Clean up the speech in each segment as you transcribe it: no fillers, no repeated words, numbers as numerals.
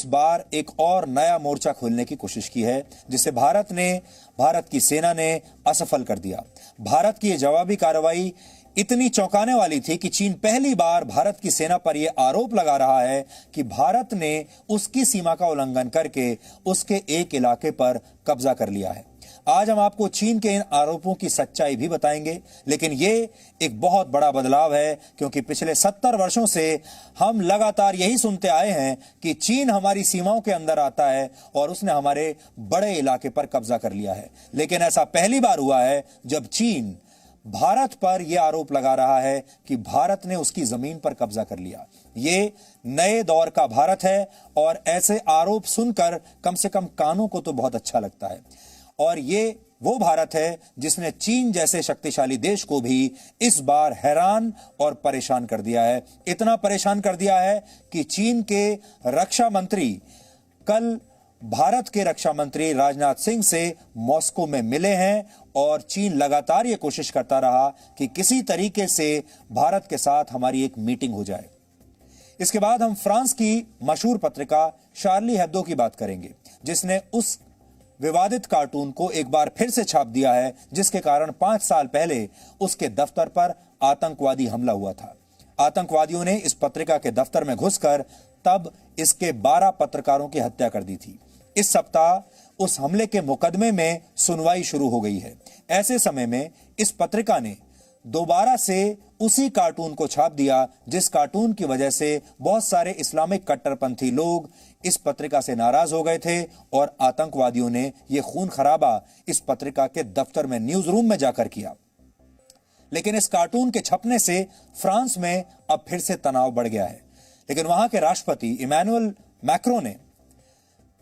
इस बार एक और नया मोर्चा खोलने की कोशिश की है, जिसे भारत की सेना ने असफल कर दिया। भारत की यह जवाबी कार्रवाई इतनी चौंकाने वाली थी कि चीन पहली बार भारत की सेना पर यह आरोप लगा रहा है कि भारत ने उसकी सीमा का उल्लंघन करके उसके एक इलाके पर कब्जा कर लिया है। आज हम आपको चीन के इन आरोपों की सच्चाई भी बताएंगे, लेकिन यह एक बहुत बड़ा बदलाव है, क्योंकि पिछले 70 वर्षों से हम लगातार यही सुनते आए हैं कि चीन हमारी सीमाओं के अंदर आता है और उसने हमारे बड़े इलाके पर कब्जा कर लिया है। लेकिन ऐसा पहली बार हुआ है जब चीन भारत पर यह आरोप लगा रहा है कि भारत ने उसकी जमीन पर कब्जा कर लिया। ये नए दौर का भारत है और ऐसे आरोप सुनकर कम से कम कानों को तो बहुत अच्छा लगता है। और ये वो भारत है जिसने चीन जैसे शक्तिशाली देश को भी इस बार हैरान और परेशान कर दिया है। इतना परेशान कर दिया है कि चीन के रक्षा मंत्री कल भारत के रक्षा मंत्री राजनाथ सिंह से मॉस्को में मिले हैं और चीन लगातार यह कोशिश करता रहा कि किसी तरीके से भारत के साथ हमारी एक मीटिंग हो जाए। इसके बाद हम फ्रांस की मशहूर पत्रिका शार्ली हेब्दो की बात करेंगे, जिसने उस विवादित कार्टून को एक बार फिर से छाप दिया है जिसके कारण 5 साल पहले उसके दफ्तर पर आतंकवादी हमला हुआ था। आतंकवादियों ने इस पत्रिका के दफ्तर में घुसकर तब इसके 12 पत्रकारों की हत्या कर दी थी। इस सप्ताह उस हमले के मुकदमे में सुनवाई शुरू हो गई है। ऐसे समय में इस पत्रिका ने दोबारा से उसी कार्टून को छाप दिया, जिस कार्टून की वजह से बहुत सारे इस्लामिक कट्टरपंथी लोग इस पत्रिका से नाराज हो गए थे और आतंकवादियों ने यह खून खराबा इस पत्रिका के दफ्तर में न्यूज रूम में जाकर किया। लेकिन इस कार्टून के छपने से फ्रांस में अब फिर से तनाव बढ़ गया है। लेकिन वहां के राष्ट्रपति इमैनुअल मैक्रों ने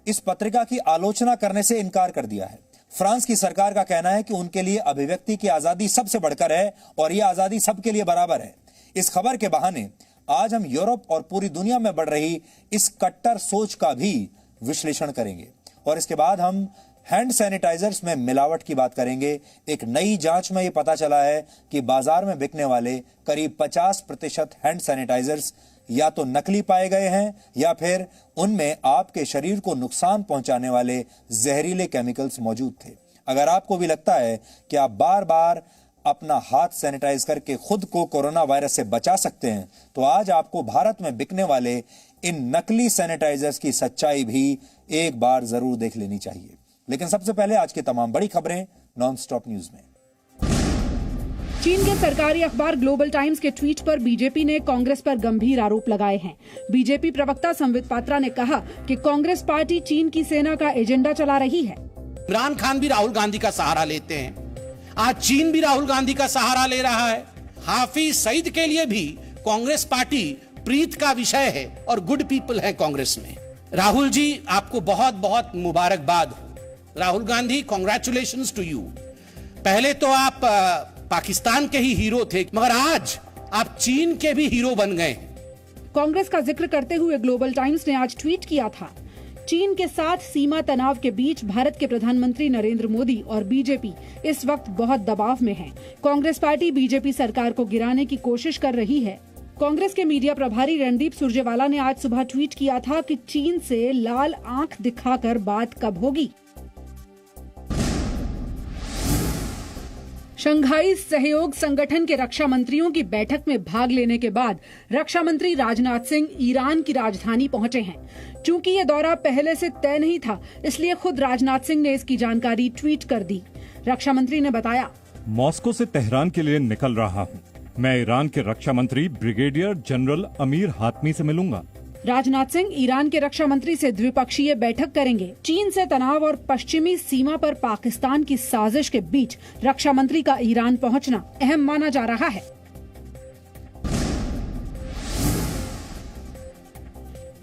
इस पत्रिका की आलोचना करने से इनकार कर दिया है। फ्रांस की सरकार का कहना है कि उनके लिए अभिव्यक्ति की आजादी सबसे बढ़कर है और यह आजादी सबके लिए बराबर है। इस खबर के बहाने आज हम यूरोप और पूरी दुनिया में बढ़ रही इस कट्टर सोच का भी विश्लेषण करेंगे और इसके बाद हम हैंड सैनिटाइजर्स में मिलावट की बात करेंगे। एक नई जांच में यह पता चला है कि बाजार में बिकने वाले करीब 50% हैंड सैनिटाइजर्स या तो नकली पाए गए हैं या फिर उनमें आपके शरीर को नुकसान पहुंचाने वाले जहरीले केमिकल्स मौजूद थे। अगर आपको भी लगता है कि आप बार बार अपना हाथ सैनिटाइज करके खुद को कोरोना वायरस से बचा सकते हैं, तो आज आपको भारत में बिकने वाले इन नकली सैनिटाइजर्स की सच्चाई भी एक बार जरूर देख लेनी चाहिए। लेकिन सबसे पहले आज की तमाम बड़ी खबरें नॉन स्टॉप न्यूज में। चीन के सरकारी अखबार ग्लोबल टाइम्स के ट्वीट पर बीजेपी ने कांग्रेस पर गंभीर आरोप लगाए हैं। बीजेपी प्रवक्ता संबित पात्रा ने कहा कि कांग्रेस पार्टी चीन की सेना का एजेंडा चला रही है। इमरान खान भी राहुल गांधी का सहारा लेते हैं, आज चीन भी राहुल गांधी का सहारा ले रहा है। हाफिज सईद के लिए भी कांग्रेस पार्टी प्रीत का विषय है और गुड पीपल है कांग्रेस में। राहुल जी, आपको बहुत बहुत मुबारकबाद। Rahul Gandhi, congratulations to you. पहले तो आप पाकिस्तान के ही हीरो थे, मगर आज आप चीन के भी हीरो बन गए। कांग्रेस का जिक्र करते हुए ग्लोबल टाइम्स ने आज ट्वीट किया था, चीन के साथ सीमा तनाव के बीच भारत के प्रधानमंत्री नरेंद्र मोदी और बीजेपी इस वक्त बहुत दबाव में है। कांग्रेस पार्टी बीजेपी सरकार को गिराने की कोशिश कर रही है। कांग्रेस के मीडिया प्रभारी रणदीप सुरजेवाला ने आज सुबह ट्वीट किया था कि चीन से लाल आंख दिखाकर बात कब होगी। शंघाई सहयोग संगठन के रक्षा मंत्रियों की बैठक में भाग लेने के बाद रक्षा मंत्री राजनाथ सिंह ईरान की राजधानी पहुंचे हैं। चूंकि ये दौरा पहले से तय नहीं था, इसलिए खुद राजनाथ सिंह ने इसकी जानकारी ट्वीट कर दी। रक्षा मंत्री ने बताया, मॉस्को से तेहरान के लिए निकल रहा हूं। मैं ईरान के रक्षा मंत्री ब्रिगेडियर जनरल अमीर हातमी से मिलूंगा। राजनाथ सिंह ईरान के रक्षा मंत्री से द्विपक्षीय बैठक करेंगे। चीन से तनाव और पश्चिमी सीमा पर पाकिस्तान की साजिश के बीच रक्षा मंत्री का ईरान पहुंचना अहम माना जा रहा है।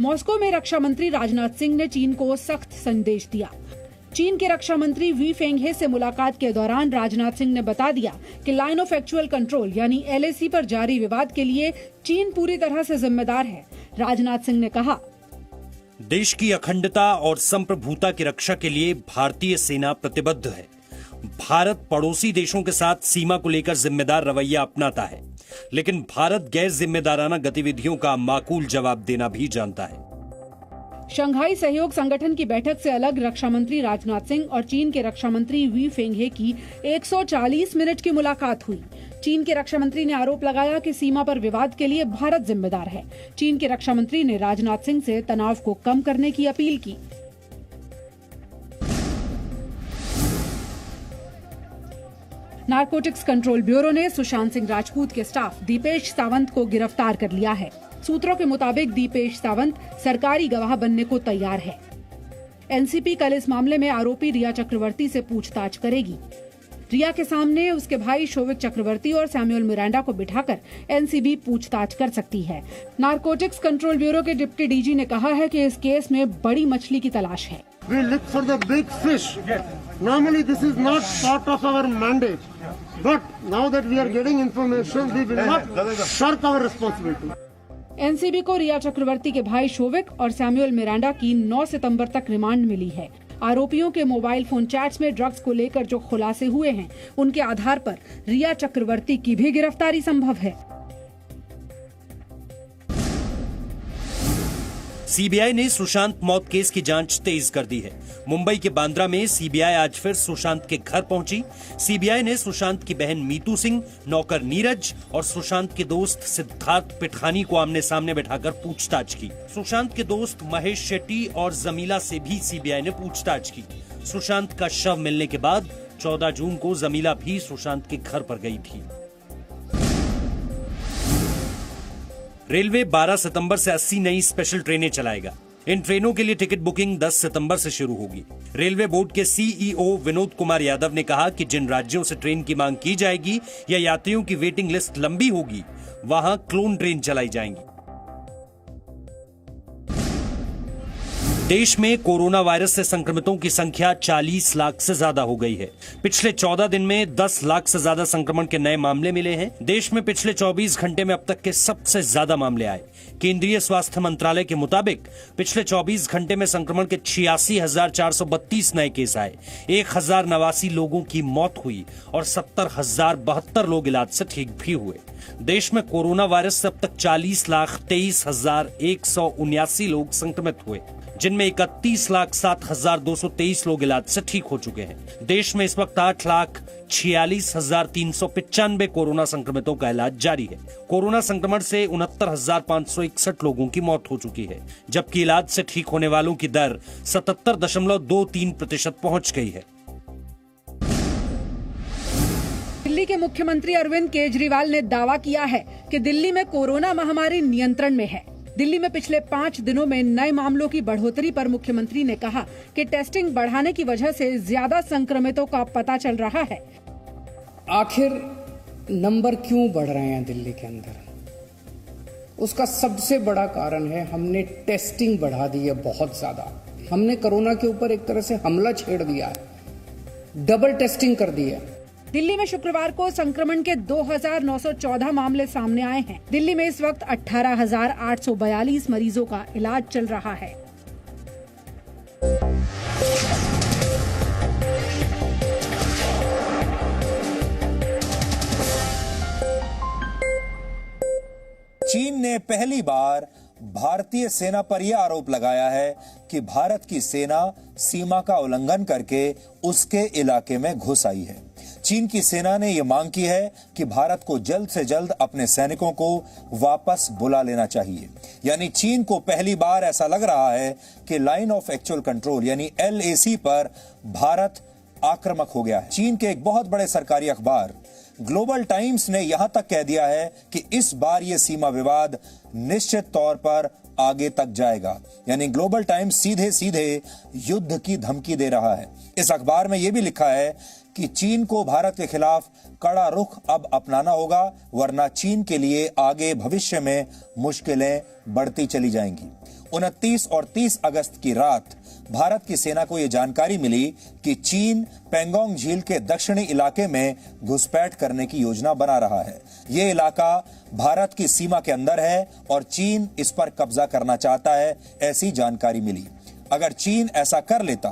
मॉस्को में रक्षा मंत्री राजनाथ सिंह ने चीन को सख्त संदेश दिया। चीन के रक्षा मंत्री वी फेंगहे से मुलाकात के दौरान राजनाथ सिंह ने बता दिया कि लाइन ऑफ एक्चुअल कंट्रोल यानी LAC पर जारी विवाद के लिए चीन पूरी तरह से जिम्मेदार है। राजनाथ सिंह ने कहा, देश की अखंडता और संप्रभुता की रक्षा के लिए भारतीय सेना प्रतिबद्ध है। भारत पड़ोसी देशों के साथ सीमा को लेकर जिम्मेदार रवैया अपनाता है, लेकिन भारत गैर जिम्मेदाराना गतिविधियों का माकूल जवाब देना भी जानता है। शंघाई सहयोग संगठन की बैठक से अलग रक्षा मंत्री राजनाथ सिंह और चीन के रक्षा मंत्री वी फेंघे की 140 मिनट की मुलाकात हुई। चीन के रक्षा मंत्री ने आरोप लगाया कि सीमा पर विवाद के लिए भारत जिम्मेदार है। चीन के रक्षा मंत्री ने राजनाथ सिंह से तनाव को कम करने की अपील की। नारकोटिक्स कंट्रोल ब्यूरो ने सुशांत सिंह राजपूत के स्टाफ दीपेश सावंत को गिरफ्तार कर लिया है। सूत्रों के मुताबिक दीपेश सावंत सरकारी गवाह बनने को तैयार है। एनसीपी कल इस मामले में आरोपी रिया चक्रवर्ती से पूछताछ करेगी। रिया के सामने उसके भाई शोविक चक्रवर्ती और सैमुअल मिरांडा को बिठाकर एनसीबी पूछताछ कर सकती है। नारकोटिक्स कंट्रोल ब्यूरो के डिप्टी डीजी ने कहा है कि इस केस में बड़ी मछली की तलाश है। We look for the big fish. Normally this is not part of our mandate. But now that we are getting information, we will not shirk our responsibility. NCB को रिया चक्रवर्ती के भाई शोविक और सैमुअल मिरांडा की 9 सितंबर तक रिमांड मिली है। आरोपियों के mobile phone chats में ड्रग्स को लेकर जो खुलासे हुए हैं, उनके आधार पर रिया चक्रवर्ती की भी गिरफ्तारी संभव है। सीबीआई ने सुशांत मौत केस की जांच तेज कर दी है। मुंबई के बांद्रा में सीबीआई आज फिर सुशांत के घर पहुंची। सीबीआई ने सुशांत की बहन मीतू सिंह, नौकर नीरज और सुशांत के दोस्त सिद्धार्थ पिठानी को आमने सामने बैठाकर पूछताछ की। सुशांत के दोस्त महेश शेट्टी और जमीला से भी सीबीआई ने पूछताछ की। सुशांत का शव मिलने के बाद 14 जून को जमीला भी सुशांत के घर पर गई थी। रेलवे 12 सितंबर से 80 नई स्पेशल ट्रेनें चलाएगा। इन ट्रेनों के लिए टिकट बुकिंग 10 सितंबर से शुरू होगी। रेलवे बोर्ड के सीईओ विनोद कुमार यादव ने कहा कि जिन राज्यों से ट्रेन की मांग की जाएगी या यात्रियों की वेटिंग लिस्ट लंबी होगी, वहां क्लोन ट्रेन चलाई जाएंगी। देश में कोरोना वायरस से संक्रमितों की संख्या 40 लाख से ज्यादा हो गई है। पिछले 14 दिन में 10 लाख से ज्यादा संक्रमण के नए मामले मिले हैं। देश में पिछले 24 घंटे में अब तक के सबसे ज्यादा मामले आए। केंद्रीय स्वास्थ्य मंत्रालय के मुताबिक पिछले 24 घंटे में संक्रमण के 86,432 नए केस आए। 1,089 लोगों की मौत हुई और 70,072 लोग इलाज से ठीक भी हुए। देश में कोरोना वायरस से अब तक 40,23,179 लोग संक्रमित हुए, जिनमें 31,07,223 लोग इलाज से ठीक हो चुके हैं। देश में इस वक्त 8,46,395 कोरोना संक्रमितों का इलाज जारी है। कोरोना संक्रमण से 69,561 लोगों की मौत हो चुकी है, जबकि इलाज से ठीक होने वालों की दर 77.23% पहुंच गई है। दिल्ली के मुख्यमंत्री अरविंद केजरीवाल ने दावा किया है कि दिल्ली में कोरोना महामारी नियंत्रण में है। दिल्ली में पिछले 5 दिनों में नए मामलों की बढ़ोतरी पर मुख्यमंत्री ने कहा कि टेस्टिंग बढ़ाने की वजह से ज्यादा संक्रमितों का पता चल रहा है। आखिर नंबर क्यों बढ़ रहे हैं दिल्ली के अंदर? उसका सबसे बड़ा कारण है हमने टेस्टिंग बढ़ा दी है बहुत ज्यादा। हमने कोरोना के ऊपर एक तरह से हमला छेड़ दिया है, डबल टेस्टिंग कर दी है। दिल्ली में शुक्रवार को संक्रमण के 2,914 मामले सामने आए हैं। दिल्ली में इस वक्त 18,842 मरीजों का इलाज चल रहा है। चीन ने पहली बार भारतीय सेना पर यह आरोप लगाया है कि भारत की सेना सीमा का उल्लंघन करके उसके इलाके में घुस आई है। चीन की सेना ने यह मांग की है कि भारत को जल्द से जल्द अपने सैनिकों को वापस बुला लेना चाहिए। यानी चीन को पहली बार ऐसा लग रहा है कि लाइन ऑफ एक्चुअल कंट्रोल यानी LAC पर भारत आक्रामक हो गया है। चीन के एक बहुत बड़े सरकारी अखबार ग्लोबल टाइम्स ने यहां तक कह दिया है कि इस बार यह सीमा विवाद निश्चित तौर पर आगे तक जाएगा। यानी ग्लोबल टाइम्स सीधे सीधे युद्ध की धमकी दे रहा है। इस अखबार में यह भी लिखा है कि चीन को भारत के खिलाफ कड़ा रुख अब अपनाना होगा, वरना चीन के लिए आगे भविष्य में मुश्किलें बढ़ती चली जाएंगी। 29 और 30 अगस्त की रात भारत की सेना को यह जानकारी मिली कि चीन पेंगोंग झील के दक्षिणी इलाके में घुसपैठ करने की योजना बना रहा है। यह इलाका भारत की सीमा के अंदर है और चीन इस पर कब्जा करना चाहता है, ऐसी जानकारी मिली। अगर चीन ऐसा कर लेता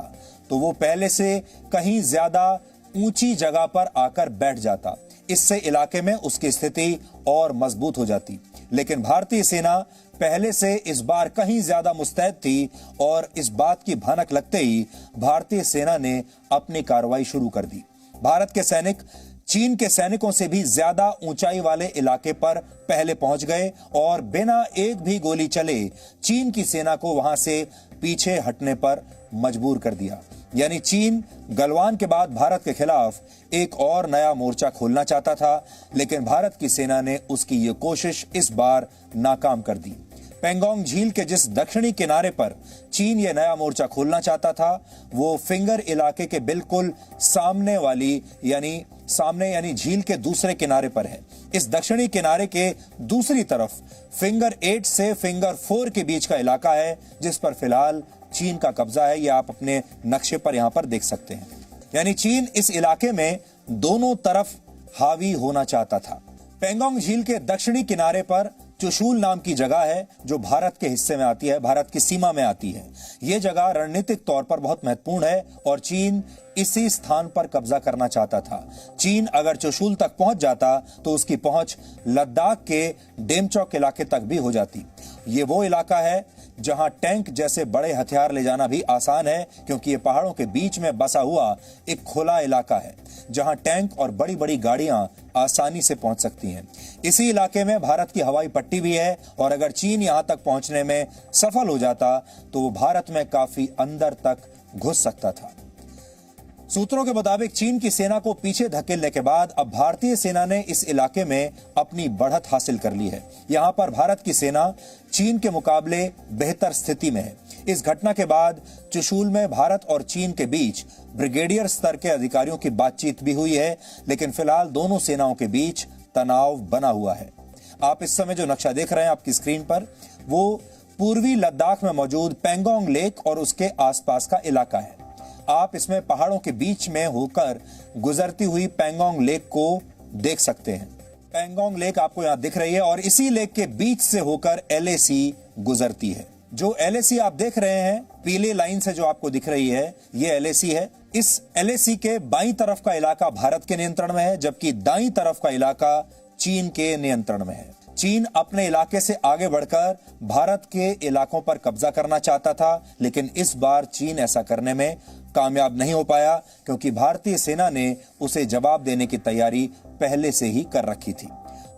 तो वो पहले से कहीं ज्यादा ऊंची जगह पर आकर बैठ जाता। इससे इलाके में उसकी स्थिति और मजबूत हो जाती। लेकिन भारतीय सेना पहले से इस बार कहीं ज्यादा मुस्तैद थी और इस बात की भनक लगते ही भारतीय सेना ने अपनी कार्रवाई शुरू कर दी। भारत के सैनिक चीन के सैनिकों से भी ज्यादा ऊंचाई वाले इलाके पर पहले पहुंच गए और बिना एक भी गोली चले चीन की सेना को वहां से पीछे हटने पर मजबूर कर दिया। यानी चीन गलवान के बाद भारत के खिलाफ एक और नया मोर्चा खोलना चाहता था, लेकिन भारत की सेना ने उसकी ये कोशिश इस बार नाकाम कर दी। पेंगोंग झील के जिस दक्षिणी किनारे पर चीन ये नया मोर्चा खोलना चाहता था, वो फिंगर इलाके के बिल्कुल सामने वाली यानी झील के दूसरे किनारे पर है। इस दक्षिणी किनारे के दूसरी तरफ फिंगर 8 से फिंगर 4 के बीच का इलाका है, जिस पर फिलहाल चीन का कब्जा है। ये आप अपने नक्शे पर यहां पर देख सकते हैं। यानी चीन इस इलाके में दोनों तरफ हावी होना चाहता था। पेंगोंग झील के दक्षिणी किनारे पर चुशूल नाम की जगह है जो भारत के हिस्से में आती है, भारत की सीमा में आती है। यह जगह रणनीतिक तौर पर बहुत महत्वपूर्ण है और चीन इसी स्थान पर कब्जा करना चाहता था। चीन अगर चुशूल तक पहुंच जाता तो उसकी पहुंच लद्दाख के डेमचौक इलाके तक भी हो जाती। ये वो इलाका है जहां टैंक जैसे बड़े हथियार ले जाना भी आसान है, क्योंकि ये पहाड़ों के बीच में बसा हुआ एक खुला इलाका है जहां टैंक और बड़ी बड़ी गाड़ियां आसानी से पहुंच सकती हैं। इसी इलाके में भारत की हवाई पट्टी भी है और अगर चीन यहां तक पहुंचने में सफल हो जाता तो वो भारत में काफी अंदर तक घुस सकता था। सूत्रों के मुताबिक चीन की सेना को पीछे धकेलने के बाद अब भारतीय सेना ने इस इलाके में अपनी बढ़त हासिल कर ली है। यहां पर भारत की सेना चीन के मुकाबले बेहतर स्थिति में है। इस घटना के बाद चुशूल में भारत और चीन के बीच ब्रिगेडियर स्तर के अधिकारियों की बातचीत भी हुई है, लेकिन फिलहाल दोनों सेनाओं के बीच तनाव बना हुआ है। आप इस समय जो नक्शा देख रहे हैं आपकी स्क्रीन पर, वो पूर्वी लद्दाख में मौजूद पेंगोंग लेक और उसके आसपास का इलाका है। आप इसमें पहाड़ों के बीच में होकर गुजरती हुई पेंगोंग लेक को देख सकते हैं। पेंगोंग लेक आपको यहां दिख रही है और इसी लेक के बीच से होकर LAC गुजरती है। जो LAC आप देख रहे हैं पीले लाइन से जो आपको दिख रही है, ये LAC है। इस LAC के बाईं तरफ का इलाका भारत के नियंत्रण में है, जबकि दाईं तरफ का इलाका चीन के नियंत्रण में है। चीन अपने इलाके से आगे बढ़कर भारत के इलाकों पर कब्जा करना चाहता था, लेकिन इस बार चीन ऐसा करने में कामयाब नहीं हो पाया, क्योंकि भारतीय सेना ने उसे जवाब देने की तैयारी पहले से ही कर रखी थी।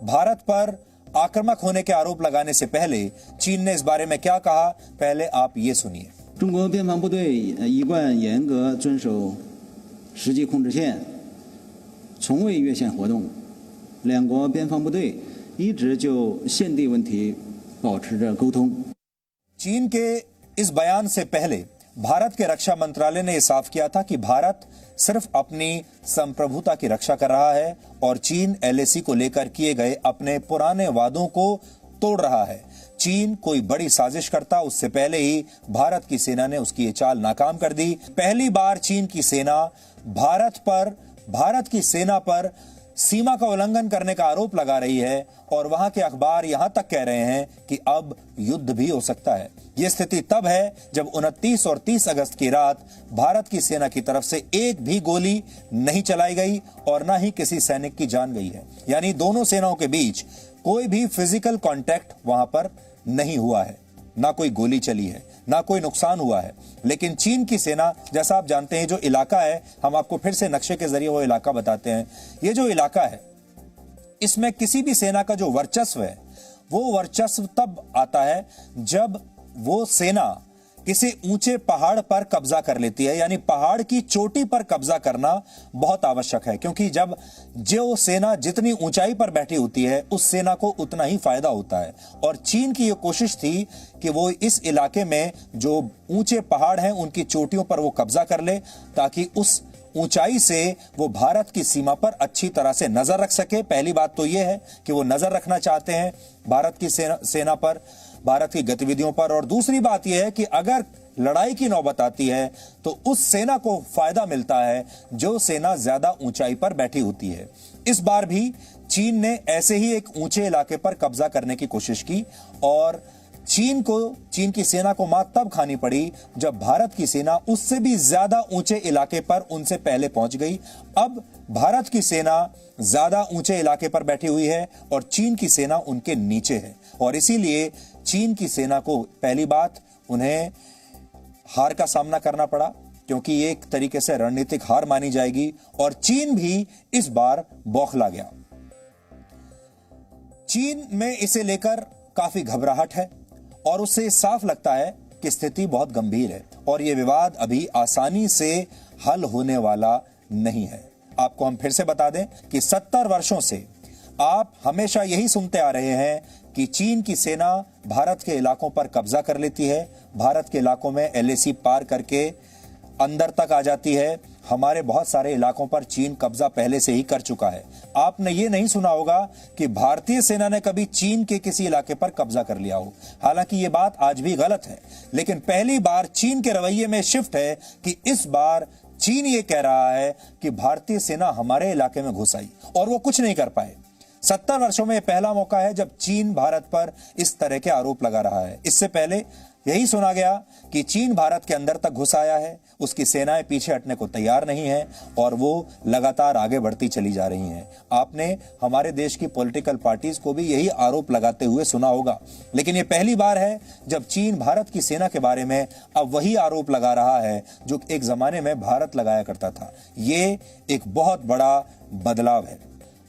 भारत पर आक्रामक होने के आरोप लगाने से पहले चीन ने इस बारे में क्या कहा, पहले आप ये सुनिए। 中国边防部队一贯严格遵守实际控制线，从未越线活动。两国边防部队一直就现地问题保持着沟通。 चीन के इस बयान से पहले भारत के रक्षा मंत्रालय ने यह साफ किया था कि भारत सिर्फ अपनी संप्रभुता की रक्षा कर रहा है और चीन LAC को लेकर किए गए अपने पुराने वादों को तोड़ रहा है। चीन कोई बड़ी साजिश करता उससे पहले ही भारत की सेना ने उसकी ये चाल नाकाम कर दी। पहली बार चीन की सेना भारत की सेना पर सीमा का उल्लंघन करने का आरोप लगा रही है और वहां के अखबार यहां तक कह रहे हैं कि अब युद्ध भी हो सकता है। यह स्थिति तब है जब 29 और 30 अगस्त की रात भारत की सेना की तरफ से एक भी गोली नहीं चलाई गई और न ही किसी सैनिक की जान गई है। यानी दोनों सेनाओं के बीच कोई भी फिजिकल कांटेक्ट वहां पर नहीं हुआ है, ना कोई गोली चली है, ना कोई नुकसान हुआ है। लेकिन चीन की सेना, जैसा आप जानते हैं, जो इलाका है, हम आपको फिर से नक्शे के जरिए वो इलाका बताते हैं। ये जो इलाका है, इसमें किसी भी सेना का जो वर्चस्व है, वो वर्चस्व तब आता है जब वो सेना किसी ऊंचे पहाड़ पर कब्जा कर लेती है। यानी पहाड़ की चोटी पर कब्जा करना बहुत आवश्यक है, क्योंकि जब जो सेना जितनी ऊंचाई पर बैठी होती है उस सेना को उतना ही फायदा होता है। और चीन की यह कोशिश थी कि वो इस इलाके में जो ऊंचे पहाड़ हैं उनकी चोटियों पर वो कब्जा कर ले, ताकि उस ऊंचाई से वो भारत की सीमा पर अच्छी तरह से नजर रख सके। पहली बात तो यह है कि वो नजर रखना चाहते हैं भारत की सेना पर, भारत की गतिविधियों पर। और दूसरी बात यह है कि अगर लड़ाई की नौबत आती है तो उस सेना को फायदा मिलता है जो सेना ज्यादा ऊंचाई पर बैठी होती है। इस बार भी चीन ने ऐसे ही एक ऊंचे इलाके पर कब्जा करने की कोशिश की और चीन की सेना को मात तब खानी पड़ी जब भारत की सेना उससे भी ज्यादा ऊंचे इलाके पर उनसे पहले पहुंच गई। अब भारत की सेना ज्यादा ऊंचे इलाके पर बैठी हुई है और चीन की सेना उनके नीचे है और इसीलिए चीन की सेना को पहली बात उन्हें हार का सामना करना पड़ा, क्योंकि ये एक तरीके से रणनीतिक हार मानी जाएगी, और चीन भी इस बार बौखला गया। चीन में इसे लेकर काफी घबराहट है और उससे साफ लगता है कि स्थिति बहुत गंभीर है और यह विवाद अभी आसानी से हल होने वाला नहीं है। आपको हम फिर से बता दें कि 70 वर्षों से आप हमेशा यही सुनते आ रहे हैं कि चीन की सेना भारत के इलाकों पर कब्जा कर लेती है, भारत के इलाकों में LAC पार करके अंदर तक आ जाती है। हमारे बहुत सारे इलाकों पर चीन कब्जा पहले से ही कर चुका है। आपने ये नहीं सुना होगा कि भारतीय सेना ने कभी चीन के किसी इलाके पर कब्जा कर लिया हो। हालांकि ये बात आज भी गलत है, लेकिन पहली बार चीन के रवैये में शिफ्ट है कि इस बार चीन ये कह रहा है कि भारतीय सेना हमारे इलाके में घुस आई और वो कुछ नहीं कर पाए। 70 वर्षों में यह पहला मौका है जब चीन भारत पर इस तरह के आरोप लगा रहा है। इससे पहले यही सुना गया कि चीन भारत के अंदर तक घुस आया है, उसकी सेनाएं पीछे हटने को तैयार नहीं है और वो लगातार आगे बढ़ती चली जा रही हैं। आपने हमारे देश की पॉलिटिकल पार्टीज को भी यही आरोप लगाते हुए सुना होगा, लेकिन ये पहली बार है जब चीन भारत की सेना के बारे में अब वही आरोप लगा रहा है जो एक जमाने में भारत लगाया करता था। ये एक बहुत बड़ा बदलाव है।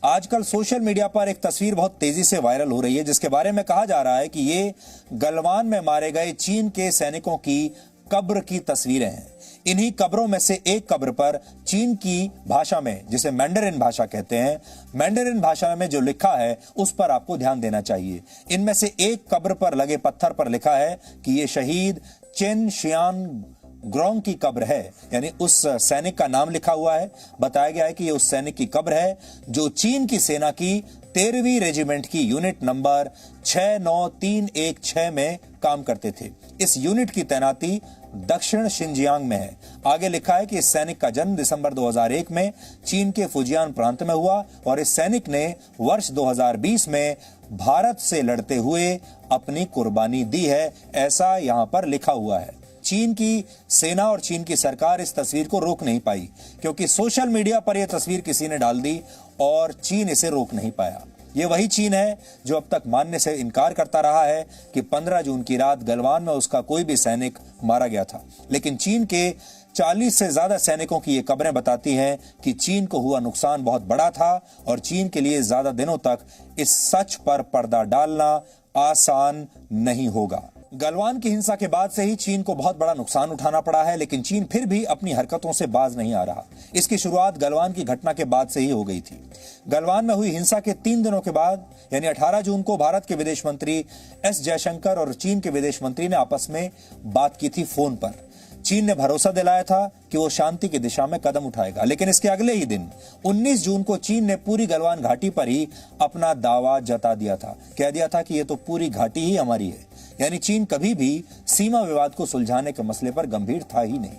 आजकल सोशल मीडिया पर एक तस्वीर बहुत तेजी से वायरल हो रही है, जिसके बारे में कहा जा रहा है कि ये गलवान में मारे गए चीन के सैनिकों की कब्र की तस्वीरें हैं। इन्हीं कब्रों में से एक कब्र पर चीन की भाषा में, जिसे मैंडरिन भाषा कहते हैं, मैंडरिन भाषा में जो लिखा है उस पर आपको ध्यान देना चाहिए। इनमें से एक कब्र पर लगे पत्थर पर लिखा है कि ये शहीद चेन शियान ग्रोंग की कब्र है, यानी उस सैनिक का नाम लिखा हुआ है। बताया गया है कि ये उस सैनिक की कब्र है जो चीन की सेना की 13वीं रेजिमेंट की यूनिट नंबर 69316 में काम करते थे। इस यूनिट की तैनाती दक्षिण शिनजियांग में है। आगे लिखा है कि इस सैनिक का जन्म दिसंबर 2001 में चीन के फुजियान प्रांत में हुआ और इस सैनिक ने वर्ष 2020 में भारत से लड़ते हुए अपनी कुर्बानी दी है, ऐसा यहां पर लिखा हुआ है। चीन की सेना और चीन की सरकार इस तस्वीर को रोक नहीं पाई, क्योंकि सोशल मीडिया पर यह तस्वीर किसी ने डाल दी और चीन इसे रोक नहीं पाया। ये वही चीन है जो अब तक मानने से इनकार करता रहा है कि 15 जून की रात गलवान में उसका कोई भी सैनिक मारा गया था। लेकिन चीन के 40 से ज्यादा सैनिकों की ये खबरें बताती हैं कि चीन को हुआ नुकसान बहुत बड़ा था और चीन के लिए ज्यादा दिनों तक इस सच पर पर्दा डालना आसान नहीं होगा। गलवान की हिंसा के बाद से ही चीन को बहुत बड़ा नुकसान उठाना पड़ा है, लेकिन चीन फिर भी अपनी हरकतों से बाज नहीं आ रहा। इसकी शुरुआत गलवान की घटना के बाद से ही हो गई थी। गलवान में हुई हिंसा के 3 दिनों के बाद यानी 18 जून को भारत के विदेश मंत्री एस जयशंकर और चीन के विदेश मंत्री ने आपस में बात की थी फोन पर। चीन ने भरोसा दिलाया था कि वो शांति की दिशा में कदम उठाएगा, लेकिन इसके अगले ही दिन 19 जून को चीन ने पूरी गलवान घाटी पर ही अपना दावा जता दिया था। कह दिया था कि ये तो पूरी घाटी ही हमारी है। यानी चीन कभी भी सीमा विवाद को सुलझाने के मसले पर गंभीर था ही नहीं।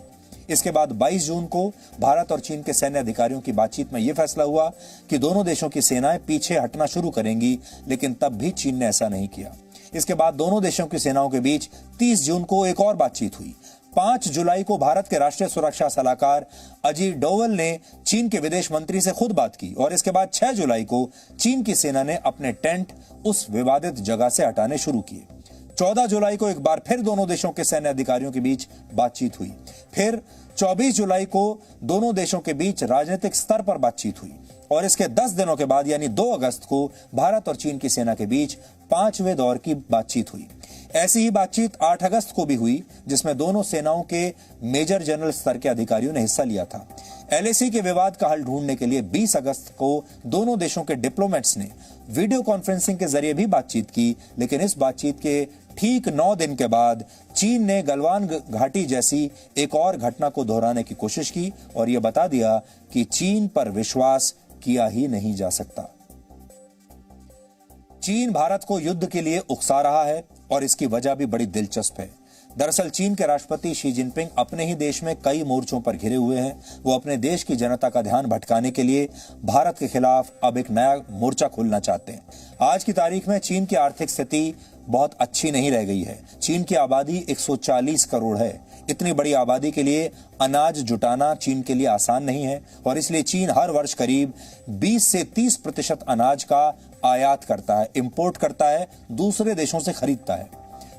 इसके बाद 22 जून को भारत और चीन के सैन्य अधिकारियों की बातचीत में यह फैसला हुआ कि दोनों देशों की सेनाएं पीछे हटना शुरू करेंगी, लेकिन तब भी चीन ने ऐसा नहीं किया। इसके बाद दोनों देशों की सेनाओं के बीच 30 जून को एक और बातचीत हुई। 5 जुलाई को भारत के राष्ट्रीय सुरक्षा सलाहकार अजीत डोवल ने चीन के विदेश मंत्री से खुद बात की और इसके बाद 6 जुलाई को चीन की सेना ने अपने टेंट उस विवादित जगह से हटाने शुरू किए। 14 जुलाई को एक बार फिर दोनों देशों के सैन्य अधिकारियों के बीच बातचीत हुई। फिर 24 जुलाई को दोनों देशों के बीच राजनीतिक स्तर पर बातचीत हुई और इसके 10 दिनों के बाद यानी 2 अगस्त को भारत और चीन की सेना के बीच 5वें दौर की बातचीत हुई। ऐसी ही बातचीत 8 अगस्त को भी हुई, जिसमें दोनों सेनाओं के मेजर जनरल स्तर के अधिकारियों ने हिस्सा लिया था। LAC के विवाद का हल ढूंढने के लिए 20 अगस्त को दोनों देशों के डिप्लोमेट्स ने वीडियो कॉन्फ्रेंसिंग के जरिए भी बातचीत की, लेकिन इस बातचीत के ठीक 9 दिन के बाद चीन ने गलवान घाटी जैसी एक और घटना को दोहराने की कोशिश की और यह बता दिया कि चीन पर विश्वास किया ही नहीं जा सकता। चीन भारत को युद्ध के लिए उकसा रहा है और इसकी वजह भी बड़ी दिलचस्प है। दरअसल चीन के राष्ट्रपति शी जिनपिंग अपने ही देश में कई मोर्चों पर घिरे हुए हैं। वो अपने देश की जनता का ध्यान भटकाने के लिए भारत के खिलाफ अब एक नया मोर्चा खोलना चाहते हैं। आज की तारीख में चीन की आर्थिक स्थिति बहुत अच्छी नहीं रह गई है। चीन की आबादी 140 करोड़ है। इतनी बड़ी आबादी के लिए अनाज जुटाना चीन के लिए आसान नहीं है और इसलिए चीन हर वर्ष करीब 20 से 30% अनाज का आयात करता है, इंपोर्ट करता है, दूसरे देशों से खरीदता है।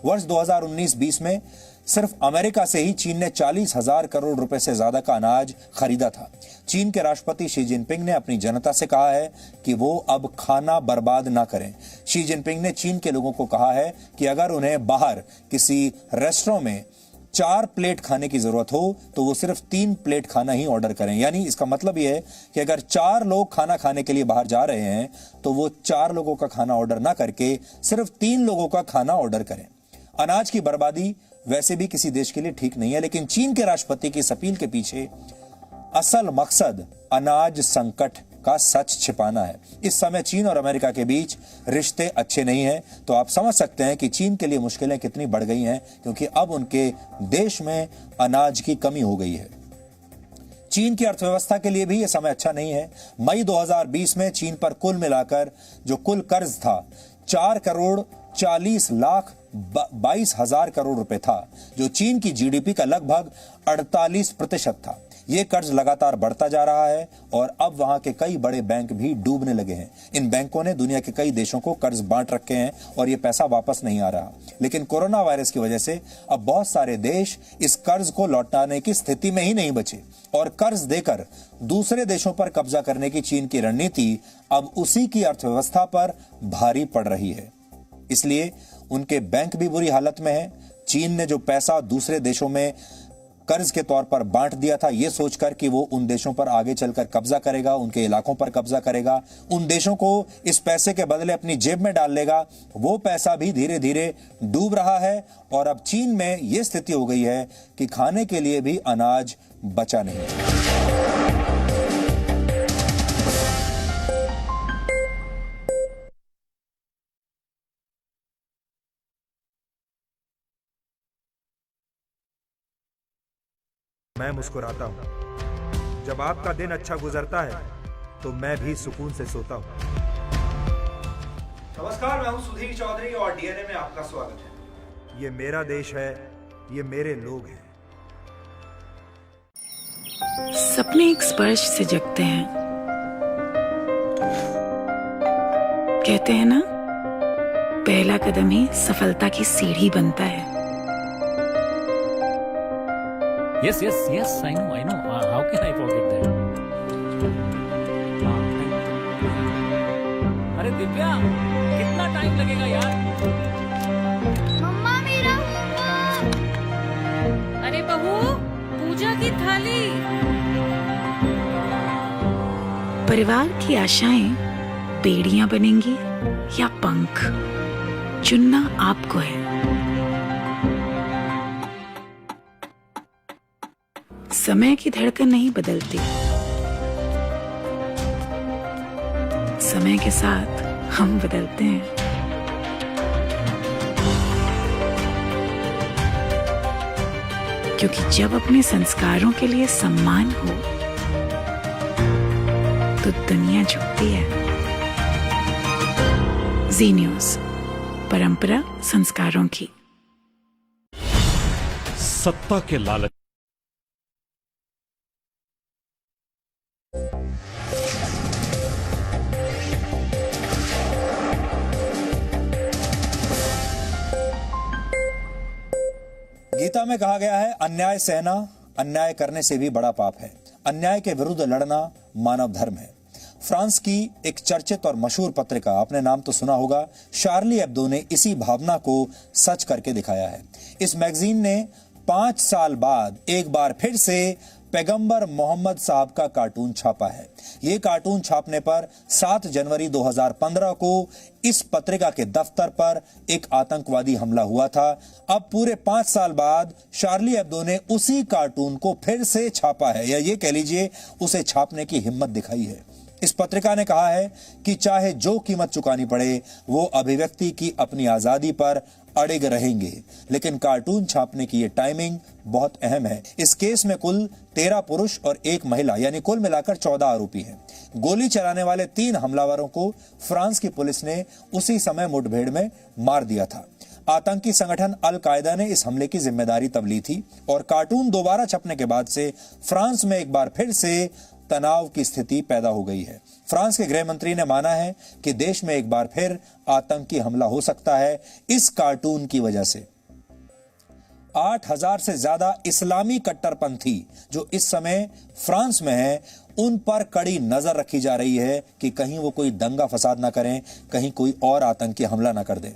वर्ष 2019-20 में सिर्फ अमेरिका से ही चीन ने 40,000 करोड़ रुपए से ज्यादा का अनाज खरीदा था। चीन के राष्ट्रपति शी जिनपिंग ने अपनी जनता से कहा है कि वो अब खाना बर्बाद ना करें। शी जिनपिंग ने चीन के लोगों को कहा है कि अगर उन्हें बाहर किसी रेस्टोरेंट में 4 प्लेट खाने की जरूरत हो तो वो सिर्फ 3 प्लेट खाना ही ऑर्डर करें। यानी इसका मतलब यह है कि अगर 4 लोग खाना खाने के लिए बाहर जा रहे हैं तो वो 4 लोगों का खाना ऑर्डर ना करके सिर्फ 3 लोगों का खाना ऑर्डर करें। अनाज की बर्बादी वैसे भी किसी देश के लिए ठीक नहीं है, लेकिन चीन के राष्ट्रपति की इस अपील के पीछे असल मकसद अनाज संकट का सच छिपाना है। इस समय चीन और अमेरिका के बीच रिश्ते अच्छे नहीं हैं, तो आप समझ सकते हैं कि चीन के लिए मुश्किलें कितनी बढ़ गई हैं, क्योंकि अब उनके देश में अनाज की कमी हो गई है। चीन की अर्थव्यवस्था के लिए भी यह समय अच्छा नहीं है। मई 2020 में चीन पर कुल मिलाकर जो कुल कर्ज था 4,40,22,000 करोड़ रुपए था, जो चीन की जीडीपी का लगभग 48% था। यह कर्ज लगातार बढ़ता जा रहा है और अब वहां के कई बड़े बैंक भी डूबने लगे हैं। इन बैंकों ने दुनिया के कई देशों को कर्ज बांट रखे हैं और यह पैसा वापस नहीं आ रहा। लेकिन कोरोना वायरस की वजह से अब बहुत सारे देश इस कर्ज को लौटाने की स्थिति में ही नहीं बचे और कर्ज देकर दूसरे देशों पर कब्जा करने की चीन की रणनीति अब उसी की अर्थव्यवस्था पर भारी पड़ रही है। इसलिए उनके बैंक भी बुरी हालत में है। चीन ने जो पैसा दूसरे देशों में कर्ज के तौर पर बांट दिया था, यह सोचकर कि वो उन देशों पर आगे चलकर कब्जा करेगा, उनके इलाकों पर कब्जा करेगा, उन देशों को इस पैसे के बदले अपनी जेब में डाल लेगा, वो पैसा भी धीरे धीरे डूब रहा है और अब चीन में यह स्थिति हो गई है कि खाने के लिए भी अनाज बचा नहीं। मैं मुस्कुराता हूं जब आपका दिन अच्छा गुजरता है तो मैं भी सुकून से सोता हूं। नमस्कार, मैं हूं सुधीर चौधरी और डीएनए में आपका स्वागत है। ये मेरा देश है, ये मेरे लोग हैं। सपने एक स्पर्श से जगते हैं। कहते हैं ना, पहला कदम ही सफलता की सीढ़ी बनता है। Yes, I know. How can I forget that? अरे दिव्या, कितना टाइम लगेगा यार? मम्मा मेरा होमवर्क। अरे बहू, पूजा की थाली। परिवार की आशाएं बेड़ियां बनेंगी या पंख, चुनना आपको है। समय की धड़कन नहीं बदलती, समय के साथ हम बदलते हैं। क्योंकि जब अपने संस्कारों के लिए सम्मान हो तो दुनिया झुकती है। जी न्यूज़, परंपरा संस्कारों की। सत्ता के लालच। गीता में कहा गया है, अन्याय सहना अन्याय करने से भी बड़ा पाप है। अन्याय के विरुद्ध लड़ना मानव धर्म है। फ्रांस की एक चर्चित और मशहूर पत्रिका, आपने नाम तो सुना होगा, शार्ली एब्दो ने इसी भावना को सच करके दिखाया है। इस मैगजीन ने 5 साल बाद एक बार फिर से पैगंबर मोहम्मद साहब का कार्टून छापा है। यह कार्टून छापने पर 7 जनवरी 2015 को इस पत्रिका के दफ्तर पर एक आतंकवादी हमला हुआ था। अब पूरे 5 साल बाद शार्ली एब्दो ने उसी कार्टून को फिर से छापा है, या ये कह लीजिए उसे छापने की हिम्मत दिखाई है। इस पत्रिका ने कहा है कि चाहे जो कीमत चुकानी पड़े, वो अभिव्यक्ति की अपनी आजादी पर अड़िग रहेंगे, लेकिन कार्टून छापने की ये टाइमिंग बहुत अहम है। इस केस में कुल 13 पुरुष और 1 महिला, यानी कुल मिलाकर 14 आरोपी हैं। गोली चलाने वाले 3 हमलावरों को फ्रांस की पुलिस ने उसी समय मुठभेड़ में मार दिया था। आतंकी संगठन अल कायदा ने इस हमले की जिम्मेदारी तब ली थी और कार्टून दोबारा छपने के बाद से फ्रांस में एक बार फिर से तनाव की स्थिति पैदा हो गई है। फ्रांस के गृह मंत्री ने माना है कि देश में एक बार फिर आतंकी हमला हो सकता है इस कार्टून की वजह से। 8,000 से ज्यादा इस्लामी कट्टरपंथी जो इस समय फ्रांस में हैं, उन पर कड़ी नजर रखी जा रही है कि कहीं वो कोई दंगा फसाद ना करें, कहीं कोई और आतंकी हमला ना कर दें।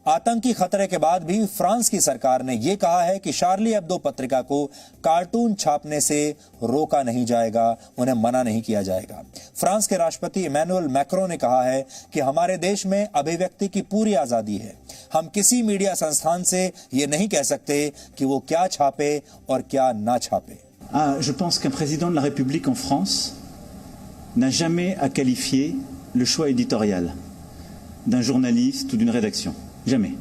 आतंकी खतरे के बाद भी फ्रांस की सरकार ने यह कहा है कि शार्ली एब्दो पत्रिका को कार्टून छापने से रोका नहीं जाएगा, उन्हें मना नहीं किया जाएगा। फ्रांस के राष्ट्रपति इमैनुअल मैक्रों ने कहा है कि हमारे देश में अभिव्यक्ति की पूरी आजादी है। हम किसी मीडिया संस्थान से ये नहीं कह सकते कि वो क्या छापे और क्या ना छापे। Je pense qu'un président de la République en France n'a jamais à qualifier le choix éditorial d'un journaliste ou d'une rédaction. Jamais.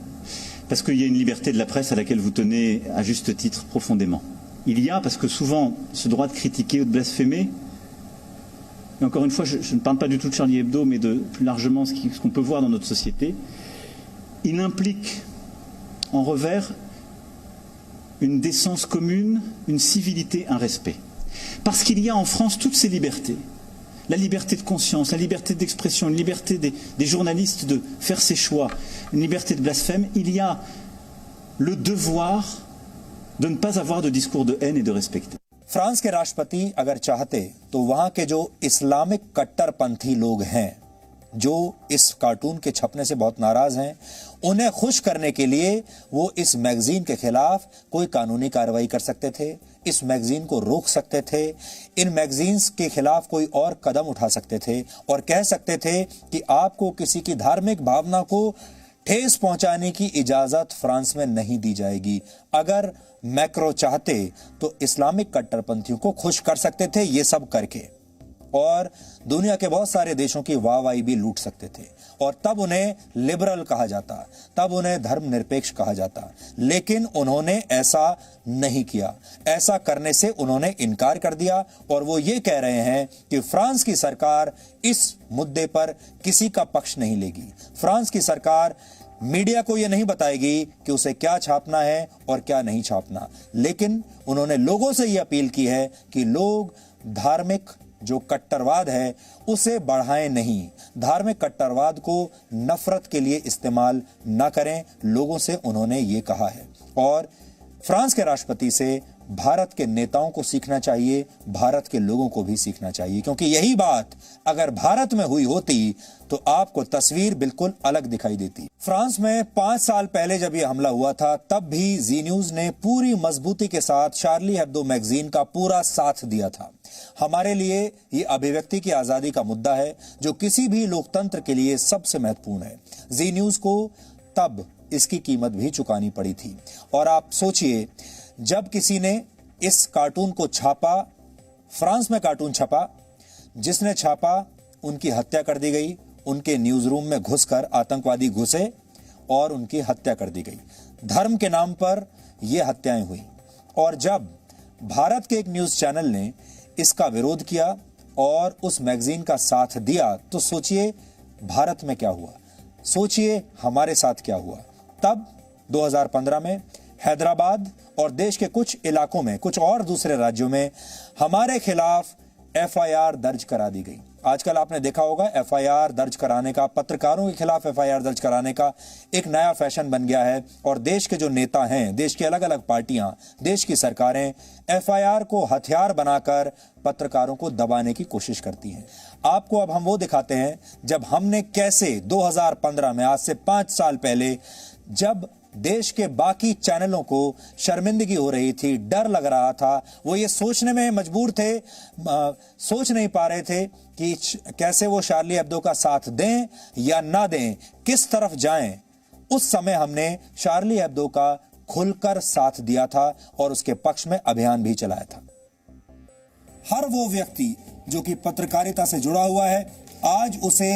Parce qu'il y a une liberté de la presse à laquelle vous tenez à juste titre profondément. Il y a, parce que souvent, ce droit de critiquer ou de blasphémer, et encore une fois, je ne parle pas du tout de Charlie Hebdo, mais de plus largement ce qu'on peut voir dans notre société, il implique en revers une décence commune, une civilité, un respect. Parce qu'il y a en France toutes ces libertés. La liberté de conscience, la liberté d'expression, une liberté des journalistes de faire ses choix, une liberté de blasphème, il y a le devoir de ne pas avoir de discours de haine et de respecter. France के राष्ट्रपति अगर चाहते तो वहां के जो Islamic कट्टरपंथी लोग हैं, जो इस कार्टून के छपने से बहुत नाराज हैं, उन्हें खुश करने के लिए वो इस मैगजीन के खिलाफ कोई कानूनी कार्रवाई कर सकते थे, इस मैगजीन को रोक सकते थे, इन मैगजीन्स के खिलाफ कोई और कदम उठा सकते थे और कह सकते थे कि आपको किसी की धार्मिक भावना को ठेस पहुंचाने की इजाजत फ्रांस में नहीं दी जाएगी। अगर मैक्रो चाहते तो इस्लामिक कट्टरपंथियों को खुश कर सकते थे ये सब करके, और दुनिया के बहुत सारे देशों की वाहवाही भी लूट सकते थे, और तब उन्हें लिबरल कहा जाता, तब उन्हें धर्मनिरपेक्ष कहा जाता। लेकिन उन्होंने ऐसा नहीं किया। ऐसा करने से उन्होंने इनकार कर दिया और वो ये कह रहे हैं कि फ्रांस की सरकार इस मुद्दे पर किसी का पक्ष नहीं लेगी। फ्रांस की सरकार मीडिया को यह नहीं बताएगी कि उसे क्या छापना है और क्या नहीं छापना, लेकिन उन्होंने लोगों से यह अपील की है कि लोग धार्मिक जो कट्टरवाद है उसे बढ़ाएं नहीं, धार्मिक कट्टरवाद को नफरत के लिए इस्तेमाल न करें, लोगों से उन्होंने ये कहा है। और फ्रांस के राष्ट्रपति से भारत के नेताओं को सीखना चाहिए, भारत के लोगों को भी सीखना चाहिए, क्योंकि यही बात अगर भारत में हुई होती तो आपको तस्वीर बिल्कुल अलग दिखाई देती। फ्रांस में 5 साल पहले जब यह हमला हुआ था, तब भी जी न्यूज ने पूरी मजबूती के साथ शार्ली हेब्दो मैगजीन का पूरा साथ दिया था। हमारे लिए ये अभिव्यक्ति की आजादी का मुद्दा है जो किसी भी लोकतंत्र के लिए सबसे महत्वपूर्ण है। जी न्यूज को तब इसकी कीमत भी चुकानी पड़ी थी। और आप सोचिए, जब किसी ने इस कार्टून को छापा, फ्रांस में कार्टून छपा, जिसने छापा उनकी हत्या कर दी गई, उनके न्यूज रूम में घुसकर आतंकवादी घुसे और उनकी हत्या कर दी गई। धर्म के नाम पर यह हत्याएं हुई। और जब भारत के एक न्यूज चैनल ने इसका विरोध किया और उस मैगजीन का साथ दिया, तो सोचिए भारत में क्या हुआ, सोचिए हमारे साथ क्या हुआ। तब 2015 में हैदराबाद और देश के कुछ इलाकों में, कुछ और दूसरे राज्यों में हमारे खिलाफ एफआईआर दर्ज करा दी गई। आजकल आपने देखा होगा एफआईआर दर्ज कराने का, पत्रकारों के खिलाफ एफआईआर दर्ज कराने का एक नया फैशन बन गया है। और देश के जो नेता हैं, देश की अलग अलग पार्टियां, देश की सरकारें एफआईआर को हथियार बनाकर पत्रकारों को दबाने की कोशिश करती हैं। आपको अब हम वो दिखाते हैं जब हमने कैसे 2015 में, आज से 5 साल पहले, जब देश के बाकी चैनलों को शर्मिंदगी हो रही थी, डर लग रहा था, वो ये सोचने में मजबूर थे, सोच नहीं पा रहे थे कि कैसे वो शार्ली हेब्दो का साथ दें या ना दें, किस तरफ जाएं। उस समय हमने शार्ली हेब्दो का खुलकर साथ दिया था और उसके पक्ष में अभियान भी चलाया था। हर वो व्यक्ति जो कि पत्रकारिता से जुड़ा हुआ है, आज उसे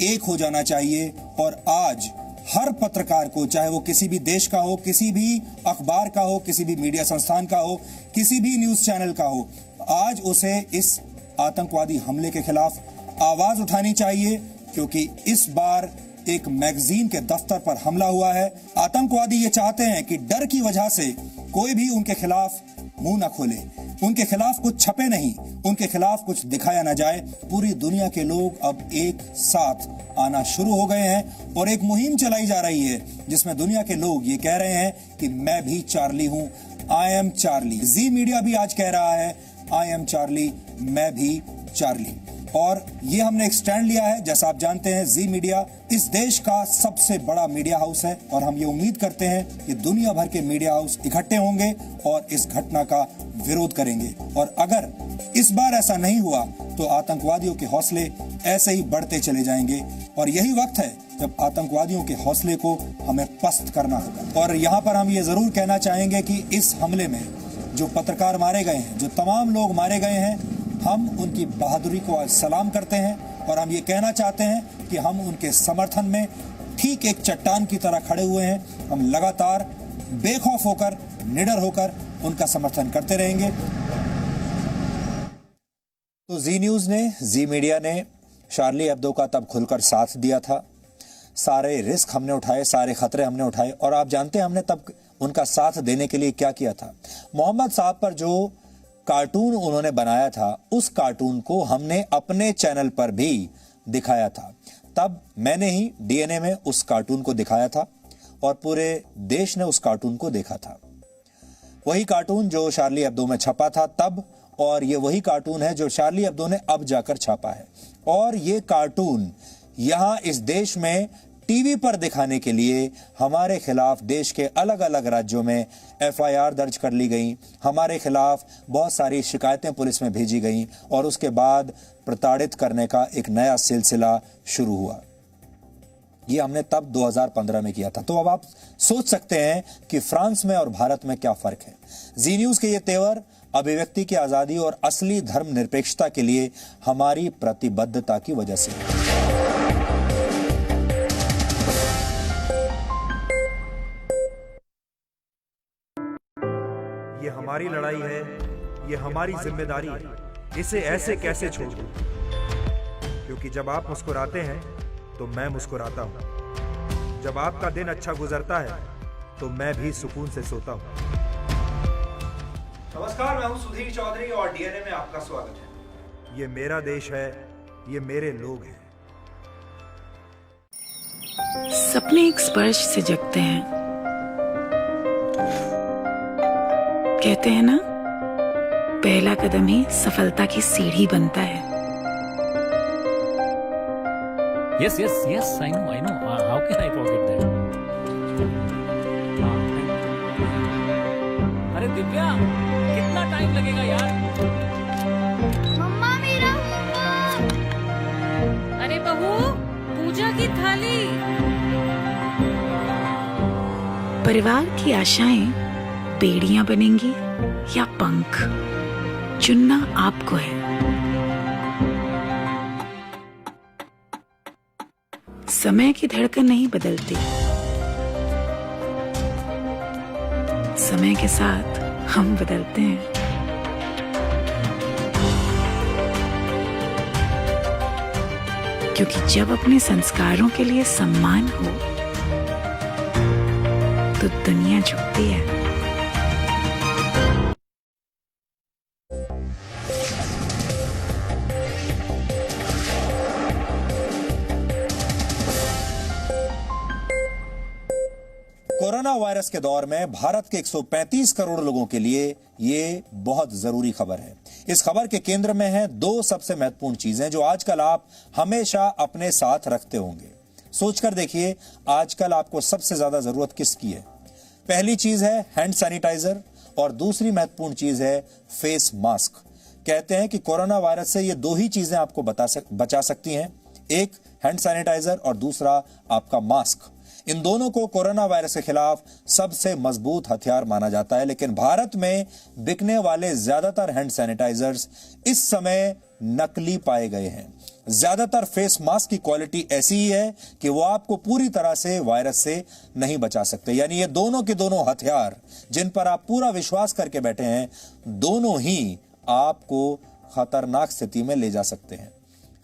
एक हो जाना चाहिए। और आज हर पत्रकार को, चाहे वो किसी भी देश का हो, किसी भी अखबार का हो, किसी भी मीडिया संस्थान का हो, किसी भी न्यूज चैनल का हो, आज उसे इस आतंकवादी हमले के खिलाफ आवाज उठानी चाहिए, क्योंकि इस बार एक मैगजीन के दफ्तर पर हमला हुआ है। आतंकवादी ये चाहते हैं कि डर की वजह से कोई भी उनके खिलाफ मुंह न खोले, उनके खिलाफ कुछ छपे नहीं, उनके खिलाफ कुछ दिखाया न जाए। पूरी दुनिया के लोग अब एक साथ आना शुरू हो गए हैं और एक मुहिम चलाई जा रही है जिसमें दुनिया के लोग ये कह रहे हैं कि मैं भी चार्ली हूं, I am Charlie. Zee media भी आज कह रहा है आई एम चार्ली, मैं भी चार्ली। और ये हमने एक स्टैंड लिया है। जैसा आप जानते हैं, जी मीडिया इस देश का सबसे बड़ा मीडिया हाउस है और हम ये उम्मीद करते हैं कि दुनिया भर के मीडिया हाउस इकट्ठे होंगे और इस घटना का विरोध करेंगे। और अगर इस बार ऐसा नहीं हुआ तो आतंकवादियों के हौसले ऐसे ही बढ़ते चले जाएंगे और यही वक्त है जब आतंकवादियों के हौसले को हमें पस्त करना होगा। और यहाँ पर हम ये जरूर कहना चाहेंगे कि इस हमले में जो पत्रकार मारे गए हैं, जो तमाम लोग मारे गए हैं, हम उनकी बहादुरी को आज सलाम करते हैं और हम ये कहना चाहते हैं कि हम उनके समर्थन में ठीक एक चट्टान की तरह खड़े हुए हैं। हम लगातार बेखौफ होकर, निडर होकर उनका समर्थन करते रहेंगे। तो जी न्यूज ने, जी मीडिया ने शार्ली एब्दो का तब खुलकर साथ दिया था। सारे रिस्क हमने उठाए, सारे खतरे हमने उठाए और आप जानते हैं हमने तब उनका साथ देने के लिए क्या किया था। मोहम्मद साहब पर जो कार्टून उन्होंने बनाया था, उस कार्टून को हमने अपने चैनल पर भी दिखाया था। तब मैंने ही डीएनए में उस कार्टून को दिखाया था और पूरे देश ने उस कार्टून को देखा था। वही कार्टून जो शार्ली एब्दो में छपा था तब, और ये वही कार्टून है जो शार्ली एब्दो ने अब जाकर छापा है। और ये कार्टून यहां इस देश में टीवी पर दिखाने के लिए हमारे खिलाफ देश के अलग अलग राज्यों में एफआईआर दर्ज कर ली गई, हमारे खिलाफ बहुत सारी शिकायतें पुलिस में भेजी गई और उसके बाद प्रताड़ित करने का एक नया सिलसिला शुरू हुआ। ये हमने तब 2015 में किया था। तो अब आप सोच सकते हैं कि फ्रांस में और भारत में क्या फर्क है। जी न्यूज के ये तेवर अभिव्यक्ति की आजादी और असली धर्मनिरपेक्षता के लिए हमारी प्रतिबद्धता की वजह से। ये हमारी लड़ाई है, ये हमारी जिम्मेदारी है, इसे ऐसे कैसे छोड़ दूं? क्योंकि जब आप मुस्कुराते हैं तो मैं मुस्कुराता हूं, जब आपका दिन अच्छा गुजरता है तो मैं भी सुकून से सोता हूं। नमस्कार, मैं हूं सुधीर चौधरी और डीएनए में आपका स्वागत है। ये मेरा देश है, ये मेरे लोग हैं। सपने एक स्पर्श से जगते हैं। कहते हैं ना, पहला कदम ही सफलता की सीढ़ी बनता है। Yes, yes, yes. I know. How can I forget that? अरे दिव्या, कितना टाइम लगेगा यार? मम्मा मेरा होमवर्क। अरे बहू, पूजा की थाली। परिवार की आशाएं बेड़ियां बनेंगी या पंख, चुनना आपको है। समय की धड़कन नहीं बदलती, समय के साथ हम बदलते हैं। क्योंकि जब अपने संस्कारों के लिए सम्मान हो तो दुनिया झुकती है। कोरोना वायरस के दौर में भारत के 135 करोड़ लोगों के लिए ये बहुत जरूरी खबर है। इस खबर के केंद्र में है दो सबसे महत्वपूर्ण चीजें जो आजकल आप हमेशा अपने साथ रखते होंगे। सोचकर देखिए, आजकल आपको सबसे ज्यादा जरूरत किसकी है? पहली चीज है हैंड सैनिटाइजर और दूसरी महत्वपूर्ण चीज है फेस मास्क। कहते हैं कि कोरोना वायरस से ये दो ही चीजें आपको बचा सकती हैं, एक हैंड सैनिटाइजर और दूसरा आपका मास्क। इन दोनों को कोरोना वायरस के खिलाफ सबसे मजबूत हथियार माना जाता है। लेकिन भारत में बिकने वाले ज्यादातर हैंड सैनिटाइजर्स इस समय नकली पाए गए हैं। ज्यादातर फेस मास्क की क्वालिटी ऐसी ही है कि वो आपको पूरी तरह से वायरस से नहीं बचा सकते। यानी ये दोनों के दोनों हथियार जिन पर आप पूरा विश्वास करके बैठे हैं, दोनों ही आपको खतरनाक स्थिति में ले जा सकते हैं।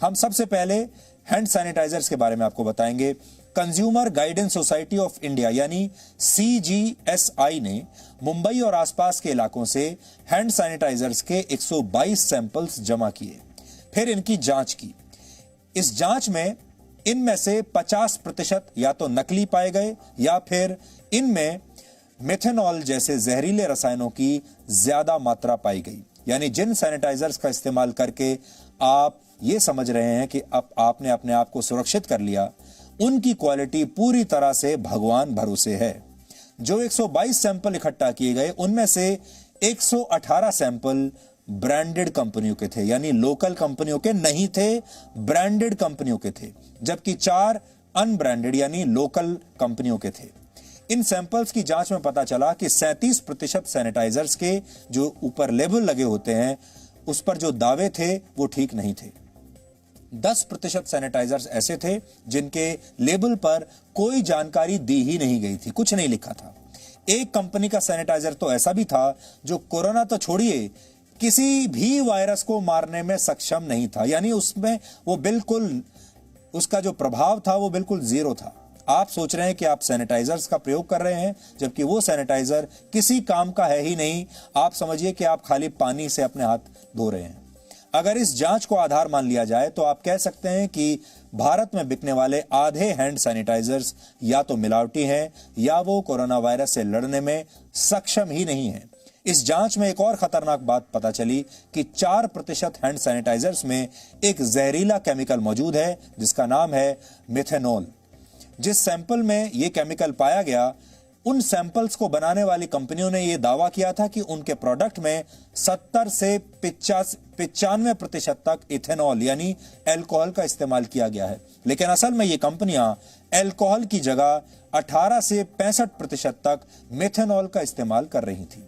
हम सबसे पहले हैंड सैनिटाइजर्स के बारे में आपको बताएंगे। Consumer guidance society of India यानी CGSI ने मुंबई और आसपास के इलाकों से हैंड सैनिटाइजर्स के 122 सैंपल्स जमा किए, फिर इनकी जांच की। इस जांच में इनमें से 50% या तो नकली पाए गए या फिर इनमें मेथनॉल जैसे जहरीले रसायनों की ज्यादा मात्रा पाई गई। यानी जिन सैनिटाइजर्स का इस्तेमाल करके आप ये समझ रहे हैं कि अब आपने अपने आप को सुरक्षित कर लिया, उनकी क्वालिटी पूरी तरह से भगवान भरोसे है। जो 122 सैंपल इकट्ठा किए गए उनमें से 118 सैंपल ब्रांडेड कंपनियों के थे, यानी लोकल कंपनियों के नहीं थे, ब्रांडेड कंपनियों के थे, जबकि 4 अनब्रांडेड यानी लोकल कंपनियों के थे। इन सैंपल्स की जांच में पता चला कि 37% सैनिटाइजर्स के जो ऊपर लेबल लगे होते हैं उस पर जो दावे थे वो ठीक नहीं थे। 10% सैनिटाइजर्स ऐसे थे जिनके लेबल पर कोई जानकारी दी ही नहीं गई थी, कुछ नहीं लिखा था। एक कंपनी का सैनिटाइजर तो ऐसा भी था जो कोरोना तो छोड़िए किसी भी वायरस को मारने में सक्षम नहीं था, यानी उसमें वो बिल्कुल उसका जो प्रभाव था वो बिल्कुल जीरो था। आप सोच रहे हैं कि आप सैनिटाइजर्स का प्रयोग कर रहे हैं, जबकि वो सैनिटाइजर किसी काम का है ही नहीं। आप समझिए कि आप खाली पानी से अपने हाथ धो रहे हैं। अगर इस जांच को आधार मान लिया जाए तो आप कह सकते हैं कि भारत में बिकने वाले आधे हैंड सैनिटाइजर्स या तो मिलावटी हैं या वो कोरोना वायरस से लड़ने में सक्षम ही नहीं है। इस जांच में एक और खतरनाक बात पता चली कि 4% हैंड सैनिटाइजर्स में एक जहरीला केमिकल मौजूद है जिसका नाम है मेथनॉल। जिस सैंपल में यह केमिकल पाया गया, उन सैंपल्स को बनाने वाली कंपनियों ने यह दावा किया था कि उनके प्रोडक्ट में 70 से 95% तक इथेनॉल यानी अल्कोहल का इस्तेमाल किया गया है, लेकिन असल में ये कंपनियां अल्कोहल की जगह 18 से 65% तक मेथनॉल का इस्तेमाल कर रही थी।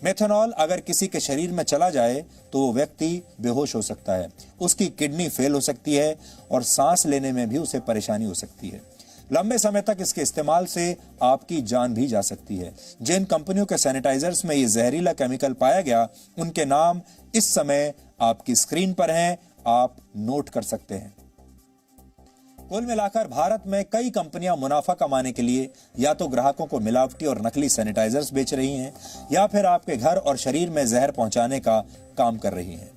मेथनॉल अगर किसी के शरीर में चला जाए तो वो व्यक्ति बेहोश हो सकता है, उसकी किडनी फेल हो सकती है और सांस लेने में भी उसे परेशानी हो सकती है। लंबे समय तक इसके इस्तेमाल से आपकी जान भी जा सकती है। जिन कंपनियों के सैनिटाइजर्स में ये जहरीला केमिकल पाया गया उनके नाम इस समय आपकी स्क्रीन पर हैं, आप नोट कर सकते हैं। कुल मिलाकर भारत में कई कंपनियां मुनाफा कमाने के लिए या तो ग्राहकों को मिलावटी और नकली सैनिटाइजर्स बेच रही हैं या फिर आपके घर और शरीर में जहर पहुंचाने का काम कर रही हैं।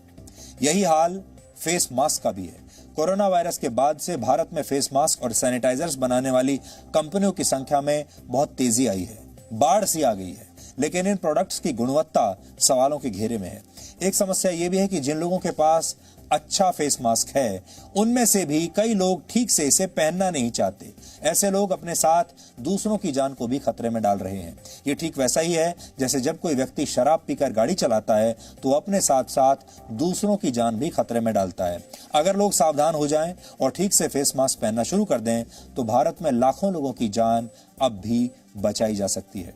यही हाल फेस मास्क का भी है। कोरोना वायरस के बाद से भारत में फेस मास्क और सैनिटाइजर्स बनाने वाली कंपनियों की संख्या में बहुत तेजी आई है, बाढ़ सी आ गई है, लेकिन इन प्रोडक्ट्स की गुणवत्ता सवालों के घेरे में है। एक समस्या यह भी है कि जिन लोगों के पास अच्छा फेस मास्क है उनमें से भी कई लोग ठीक से इसे पहनना नहीं चाहते। ऐसे लोग अपने साथ दूसरों की जान को भी खतरे में डाल रहे हैं। ये ठीक वैसा ही है जैसे जब कोई व्यक्ति शराब पीकर गाड़ी चलाता है तो अपने साथ साथ दूसरों की जान भी खतरे में डालता है। अगर लोग सावधान हो जाएं और ठीक से फेस मास्क पहनना शुरू कर दें तो भारत में लाखों लोगों की जान अब भी बचाई जा सकती है।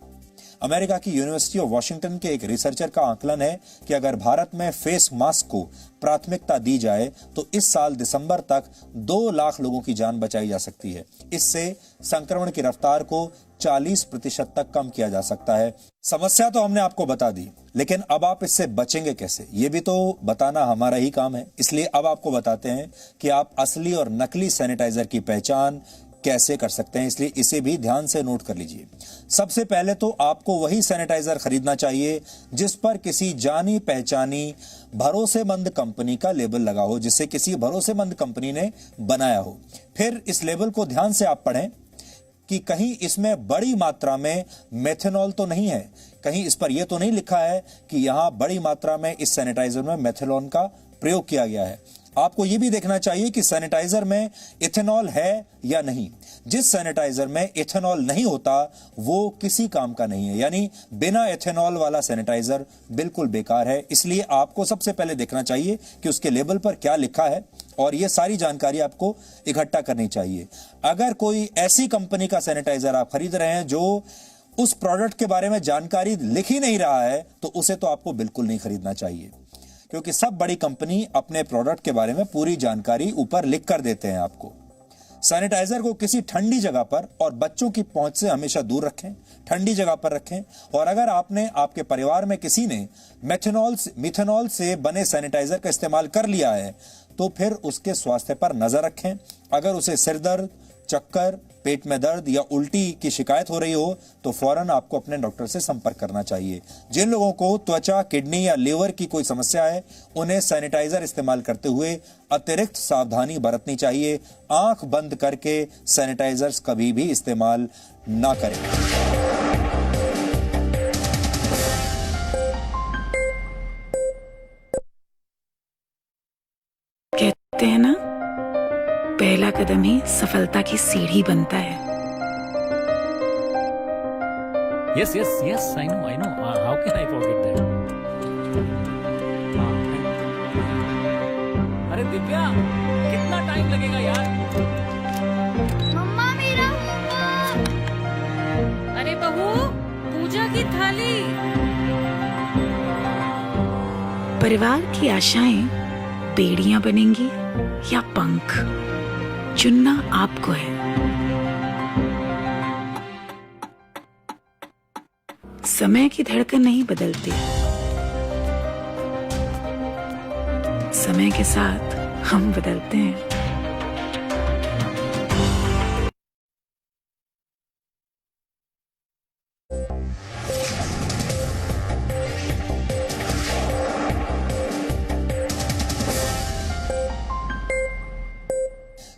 अमेरिका की यूनिवर्सिटी ऑफ वॉशिंगटन के एक रिसर्चर का आकलन है कि अगर भारत में फेस मास्क को प्राथमिकता दी जाए तो इस साल दिसंबर तक 2 लाख लोगों की जान बचाई जा सकती है। इससे संक्रमण की रफ्तार को 40% तक कम किया जा सकता है। समस्या तो हमने आपको बता दी, लेकिन अब आप इससे बचेंगे कैसे, ये भी तो बताना हमारा ही काम है। इसलिए अब आपको बताते हैं कि आप असली और नकली सैनिटाइजर की पहचान कैसे कर सकते हैं, इसलिए इसे भी ध्यान से नोट कर लीजिए। सबसे पहले तो आपको वही सैनिटाइजर खरीदना चाहिए जिस पर किसी जानी पहचानी भरोसेमंद कंपनी का लेबल लगा हो, जिसे किसी भरोसेमंद कंपनी ने बनाया हो। फिर इस लेबल को ध्यान से आप पढ़ें कि कहीं इसमें बड़ी मात्रा में मेथनॉल तो नहीं है, कहीं इस पर यह तो नहीं लिखा है कि यहां बड़ी मात्रा में इस सैनिटाइजर में मेथनॉल का प्रयोग किया गया है। आपको यह भी देखना चाहिए कि सैनिटाइजर में इथेनॉल है या नहीं। जिस सैनिटाइजर में इथेनॉल नहीं होता वो किसी काम का नहीं है, यानी बिना इथेनॉल वाला सैनिटाइजर बिल्कुल बेकार है। इसलिए आपको सबसे पहले देखना चाहिए कि उसके लेबल पर क्या लिखा है और यह सारी जानकारी आपको इकट्ठा करनी चाहिए। अगर कोई ऐसी कंपनी का सैनिटाइजर आप खरीद रहे हैं जो उस प्रोडक्ट के बारे में जानकारी लिख ही नहीं रहा है तो उसे तो आपको बिल्कुल नहीं खरीदना चाहिए, क्योंकि सब बड़ी कंपनी अपने प्रोडक्ट के बारे में पूरी जानकारी ऊपर लिख कर देते हैं आपको। सैनिटाइजर को किसी ठंडी जगह पर और बच्चों की पहुंच से हमेशा दूर रखें, ठंडी जगह पर रखें। और अगर आपके परिवार में किसी ने मिथेनॉल से बने सैनिटाइजर का इस्तेमाल कर लिया है तो फिर उसके स्वास्थ्य पर नजर रखें। अगर उसे सिर दर्द, चक्कर, पेट में दर्द या उल्टी की शिकायत हो रही हो तो फौरन आपको अपने डॉक्टर से संपर्क करना चाहिए। जिन लोगों को त्वचा, किडनी या लीवर की कोई समस्या है उन्हें सैनिटाइजर इस्तेमाल करते हुए अतिरिक्त सावधानी बरतनी चाहिए। आंख बंद करके सैनिटाइजर्स कभी भी इस्तेमाल ना करें। कहते हैं ना, पहला कदम ही सफलता की सीढ़ी बनता है। Yes, yes, yes. I know, I know. How can I forget that? अरे दिव्या, कितना टाइम लगेगा यार? मम्मा मेरा होमवर्क। अरे बहू, पूजा की थाली। परिवार की आशाएं बेड़ियां बनेंगी या पंख, चुनना आपको है। समय की धड़कन नहीं बदलती, समय के साथ हम बदलते हैं।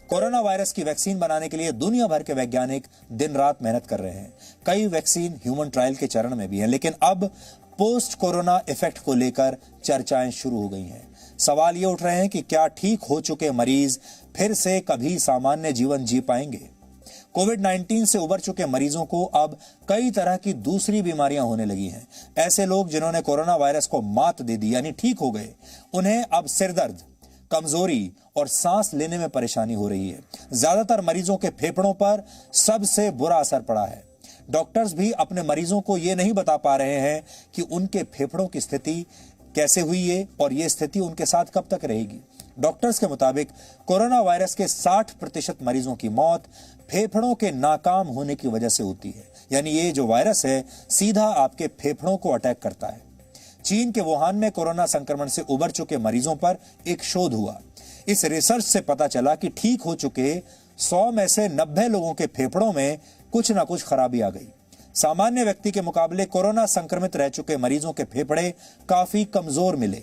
कोरोना वायरस की वैक्सीन बनाने के लिए दुनिया भर के वैज्ञानिक दिन रात मेहनत कर रहे हैं। कई वैक्सीन ह्यूमन ट्रायल के चरण में भी हैं, लेकिन अब पोस्ट कोरोना इफेक्ट को लेकर चर्चाएं शुरू हो गई हैं। सवाल ये उठ रहे हैं कि क्या ठीक हो चुके मरीज फिर से कभी सामान्य जीवन जी पाएंगे? कोविड-19 से उबर चुके मरीजों को अब कई तरह की दूसरी बीमारियां होने लगी हैं। ऐसे लोग जिन्होंने कोरोना वायरस को मात दे दी यानी ठीक हो गए, उन्हें अब सिरदर्द, कमजोरी और सांस लेने में परेशानी हो रही है। ज्यादातर मरीजों के फेफड़ों पर सबसे बुरा असर पड़ा है। डॉक्टर्स भी अपने मरीजों को यह नहीं बता पा रहे हैं कि उनके फेफड़ों की स्थिति कैसे हुई है और यह स्थिति उनके साथ कब तक रहेगी। डॉक्टर्स के मुताबिक कोरोना वायरस के 60% मरीजों की मौत फेफड़ों के नाकाम होने की वजह से होती है। यानी ये जो वायरस है सीधा आपके फेफड़ों को अटैक करता है। चीन के वुहान में कोरोना संक्रमण से उबर चुके मरीजों पर एक शोध हुआ। इस रिसर्च से पता चला कि ठीक हो चुके 100 में से 90 लोगों के फेफड़ों में कुछ ना कुछ खराबी आ गई। सामान्य व्यक्ति के मुकाबले कोरोना संक्रमित रह चुके मरीजों के फेफड़े काफी कमजोर मिले।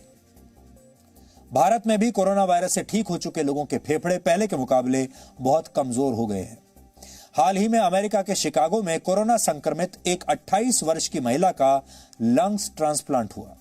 भारत में भी कोरोना वायरस से ठीक हो चुके लोगों के फेफड़े पहले के मुकाबले बहुत कमजोर हो गए हैं। हाल ही में अमेरिका के शिकागो में कोरोना संक्रमित एक 28 वर्ष की महिला का लंग्स ट्रांसप्लांट हुआ।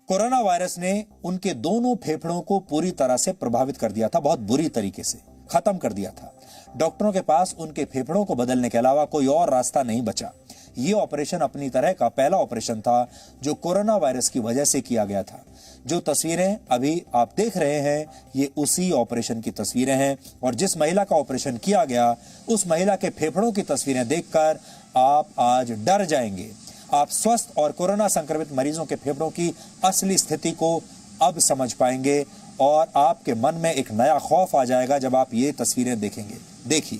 कोरोना वायरस ने उनके दोनों फेफड़ों को पूरी तरह से प्रभावित कर दिया था, बहुत बुरी तरीके से खत्म कर दिया था। डॉक्टरों के पास उनके फेफड़ों को बदलने के अलावा कोई और रास्ता नहीं बचा। ये ऑपरेशन अपनी तरह का पहला ऑपरेशन था जो कोरोना वायरस की वजह से किया गया था। जो तस्वीरें अभी आप देख रहे हैं ये उसी ऑपरेशन की तस्वीरें हैं और जिस महिला का ऑपरेशन किया गया उस महिला के फेफड़ों की तस्वीरें देखकर आप आज डर जाएंगे। आप स्वस्थ और कोरोना संक्रमित मरीजों के फेफड़ों की असली स्थिति को अब समझ पाएंगे और आपके मन में एक नया खौफ आ जाएगा जब आप ये तस्वीरें देखेंगे। देखिए,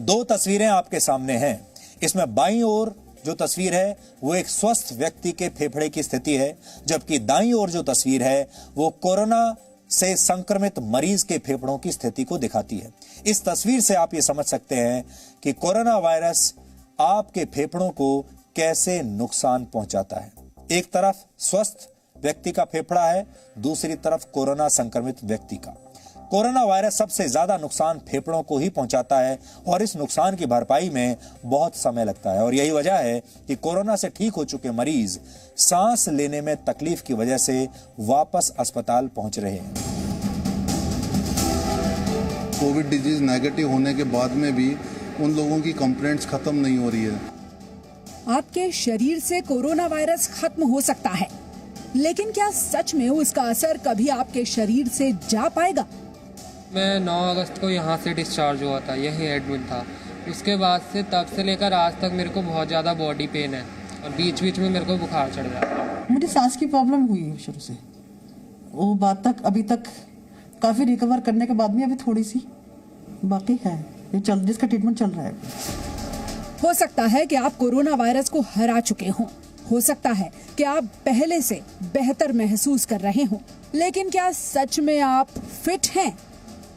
2 तस्वीरें आपके सामने हैं। इसमें बाईं ओर जो तस्वीर है वो एक स्वस्थ व्यक्ति के फेफड़े की स्थिति है, जबकि दाईं ओर जो तस्वीर है वो कोरोना से संक्रमित मरीज के फेफड़ों की स्थिति को दिखाती है। इस तस्वीर से आप ये समझ सकते हैं कि कोरोना वायरस आपके फेफड़ों को कैसे नुकसान पहुंचाता है। एक तरफ स्वस्थ व्यक्ति का फेफड़ा है, दूसरी तरफ कोरोना संक्रमित व्यक्ति का। कोरोना वायरस सबसे ज्यादा नुकसान फेफड़ों को ही पहुंचाता है और इस नुकसान की भरपाई में बहुत समय लगता है और यही वजह है कि कोरोना से ठीक हो चुके मरीज सांस लेने में तकलीफ की वजह से वापस अस्पताल पहुंच रहे हैं। कोविड डिजीज नेगेटिव होने के बाद में भी उन लोगों की कंप्लेंट्स खत्म नहीं हो रही है। आपके शरीर से कोरोना वायरस खत्म हो सकता है, लेकिन क्या सच में उसका असर कभी आपके शरीर से जा पाएगा? मैं 9 अगस्त को यहाँ से डिस्चार्ज हुआ था, यही एडमिट था। उसके बाद से तब से लेकर आज तक मेरे को बहुत ज़्यादा बॉडी पेन है और बीच बीच में मेरे को बुखार चढ़ जाता है। मुझे सांस की प्रॉब्लम हुई है शुरू से, वो बात तक अभी तक काफ़ी रिकवर करने के बाद में अभी थोड़ी सी बाकी है, जिसका ट्रीटमेंट चल रहा है। हो सकता है कि आप कोरोना वायरस को हरा चुके हों, हो सकता है कि आप पहले से बेहतर महसूस कर रहे हों, लेकिन क्या सच में आप फिट हैं?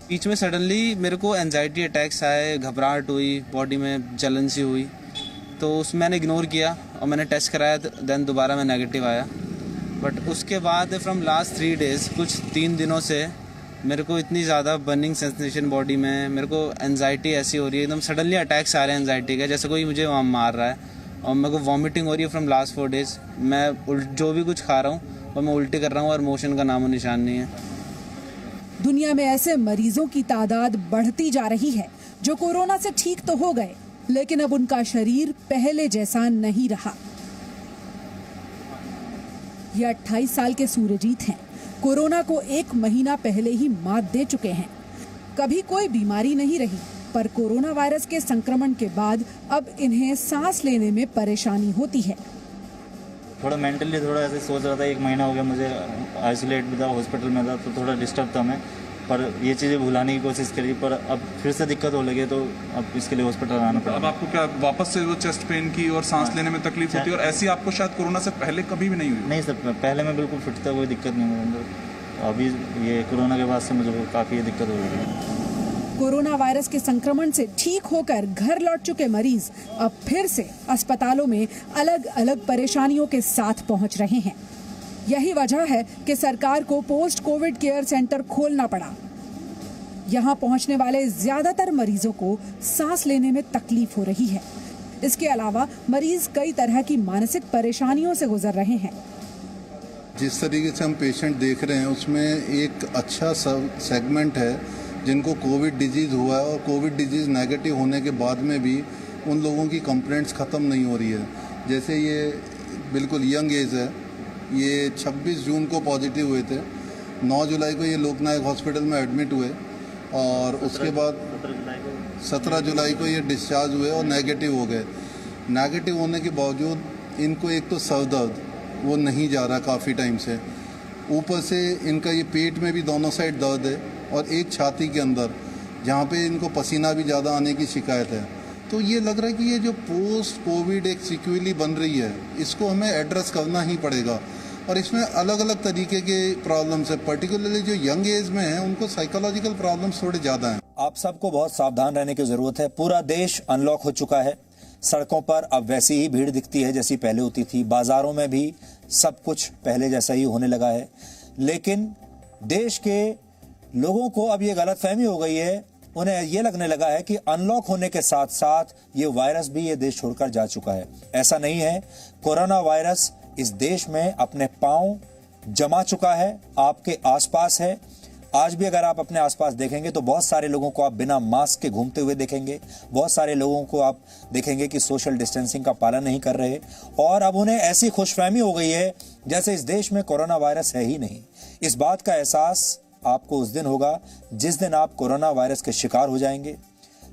बीच में सडनली मेरे को एंजाइटी अटैक्स आए, घबराहट हुई, बॉडी में जलन सी हुई, तो उसमें मैंने इग्नोर किया और मैंने टेस्ट कराया, देन दोबारा मैं नेगेटिव आया। बट उसके बाद फ्रॉम लास्ट 3 डेज़, कुछ 3 दिनों से मेरे को इतनी ज़्यादा बर्निंग सेंसेशन बॉडी में, मेरे को एंजाइटी ऐसी हो रही है, एकदम सडनली अटैक्स आ रहे हैं एंजाइटी के, जैसे कोई मुझे वहाँ मार रहा है, और मेरे को वॉमिटिंग हो रही है फ्रॉम लास्ट 4 डेज़। मैं जो भी कुछ खा रहा हूँ और मैं उल्टी कर रहा हूँ और मोशन का नामो निशान नहीं है। दुनिया में ऐसे मरीजों की तादाद बढ़ती जा रही है जो कोरोना से ठीक तो हो गए, लेकिन अब उनका शरीर पहले जैसा नहीं रहा। ये 28 साल के सूरजीत हैं। कोरोना को 1 महीना पहले ही मात दे चुके हैं। कभी कोई बीमारी नहीं रही, पर कोरोना वायरस के संक्रमण के बाद अब इन्हें सांस लेने में परेशानी होती है। थोड़ा मेंटली थोड़ा ऐसे सोच रहा था, 1 महीना हो गया मुझे आइसोलेट भी था, हॉस्पिटल में था, तो थोड़ा डिस्टर्ब था मैं, पर ये चीज़ें भुलाने की कोशिश करी, पर अब फिर से दिक्कत हो लगी तो अब इसके लिए हॉस्पिटल आना पड़ा। अब आपको क्या वापस से वो चेस्ट पेन की और सांस लेने में तकलीफ होती है, और ऐसी आपको शायद कोरोना से पहले कभी भी नहीं हुई? नहीं सर, पहले मैं बिल्कुल फिट था, कोई दिक्कत नहीं मुझे अंदर। अभी ये कोरोना के बाद से मुझे काफ़ी दिक्कत हो रही है। कोरोना वायरस के संक्रमण से ठीक होकर घर लौट चुके मरीज अब फिर से अस्पतालों में अलग अलग परेशानियों के साथ पहुंच रहे हैं। यही वजह है कि सरकार को पोस्ट कोविड केयर सेंटर खोलना पड़ा। यहां पहुंचने वाले ज्यादातर मरीजों को सांस लेने में तकलीफ हो रही है। इसके अलावा मरीज कई तरह की मानसिक परेशानियों से गुजर रहे हैं। जिस तरीके से हम पेशेंट देख रहे हैं उसमें एक अच्छा सेगमेंट है जिनको कोविड डिजीज़ हुआ है, और कोविड डिजीज़ नेगेटिव होने के बाद में भी उन लोगों की कंप्लेंट्स ख़त्म नहीं हो रही है। जैसे ये बिल्कुल यंग एज है, ये 26 जून को पॉजिटिव हुए थे, 9 जुलाई को ये लोकनायक हॉस्पिटल में एडमिट हुए, और उसके बाद 17 जुलाई को ये डिस्चार्ज हुए और नेगेटिव हो गए। नेगेटिव होने के बावजूद इनको एक तो सर दर्द वो नहीं जा रहा काफ़ी टाइम से, ऊपर से इनका ये पेट में भी दोनों साइड दर्द है, और एक छाती के अंदर जहाँ पे इनको पसीना भी ज़्यादा आने की शिकायत है। तो ये लग रहा है कि ये जो पोस्ट कोविड एक सिक्वेली बन रही है, इसको हमें एड्रेस करना ही पड़ेगा, और इसमें अलग अलग तरीके के प्रॉब्लम्स है। पर्टिकुलरली जो यंग एज में हैं उनको साइकोलॉजिकल प्रॉब्लम्स थोड़े ज़्यादा हैं। आप सबको बहुत सावधान रहने की जरूरत है। पूरा देश अनलॉक हो चुका है। सड़कों पर अब वैसी ही भीड़ दिखती है जैसी पहले होती थी। बाजारों में भी सब कुछ पहले जैसा ही होने लगा है, लेकिन देश के लोगों को अब ये गलतफहमी हो गई है। उन्हें ये लगने लगा है कि अनलॉक होने के साथ साथ ये वायरस भी ये देश छोड़कर जा चुका है। ऐसा नहीं है। कोरोना वायरस इस देश में अपने पांव जमा चुका है, आपके आसपास है। आज भी अगर आप अपने आसपास देखेंगे तो बहुत सारे लोगों को आप बिना मास्क के घूमते हुए देखेंगे। बहुत सारे लोगों को आप देखेंगे कि सोशल डिस्टेंसिंग का पालन नहीं कर रहे, और अब उन्हें ऐसी खुशफहमी हो गई है जैसे इस देश में कोरोना वायरस है ही नहीं। इस बात का एहसास आपको उस दिन होगा जिस दिन आप कोरोना वायरस के शिकार हो जाएंगे।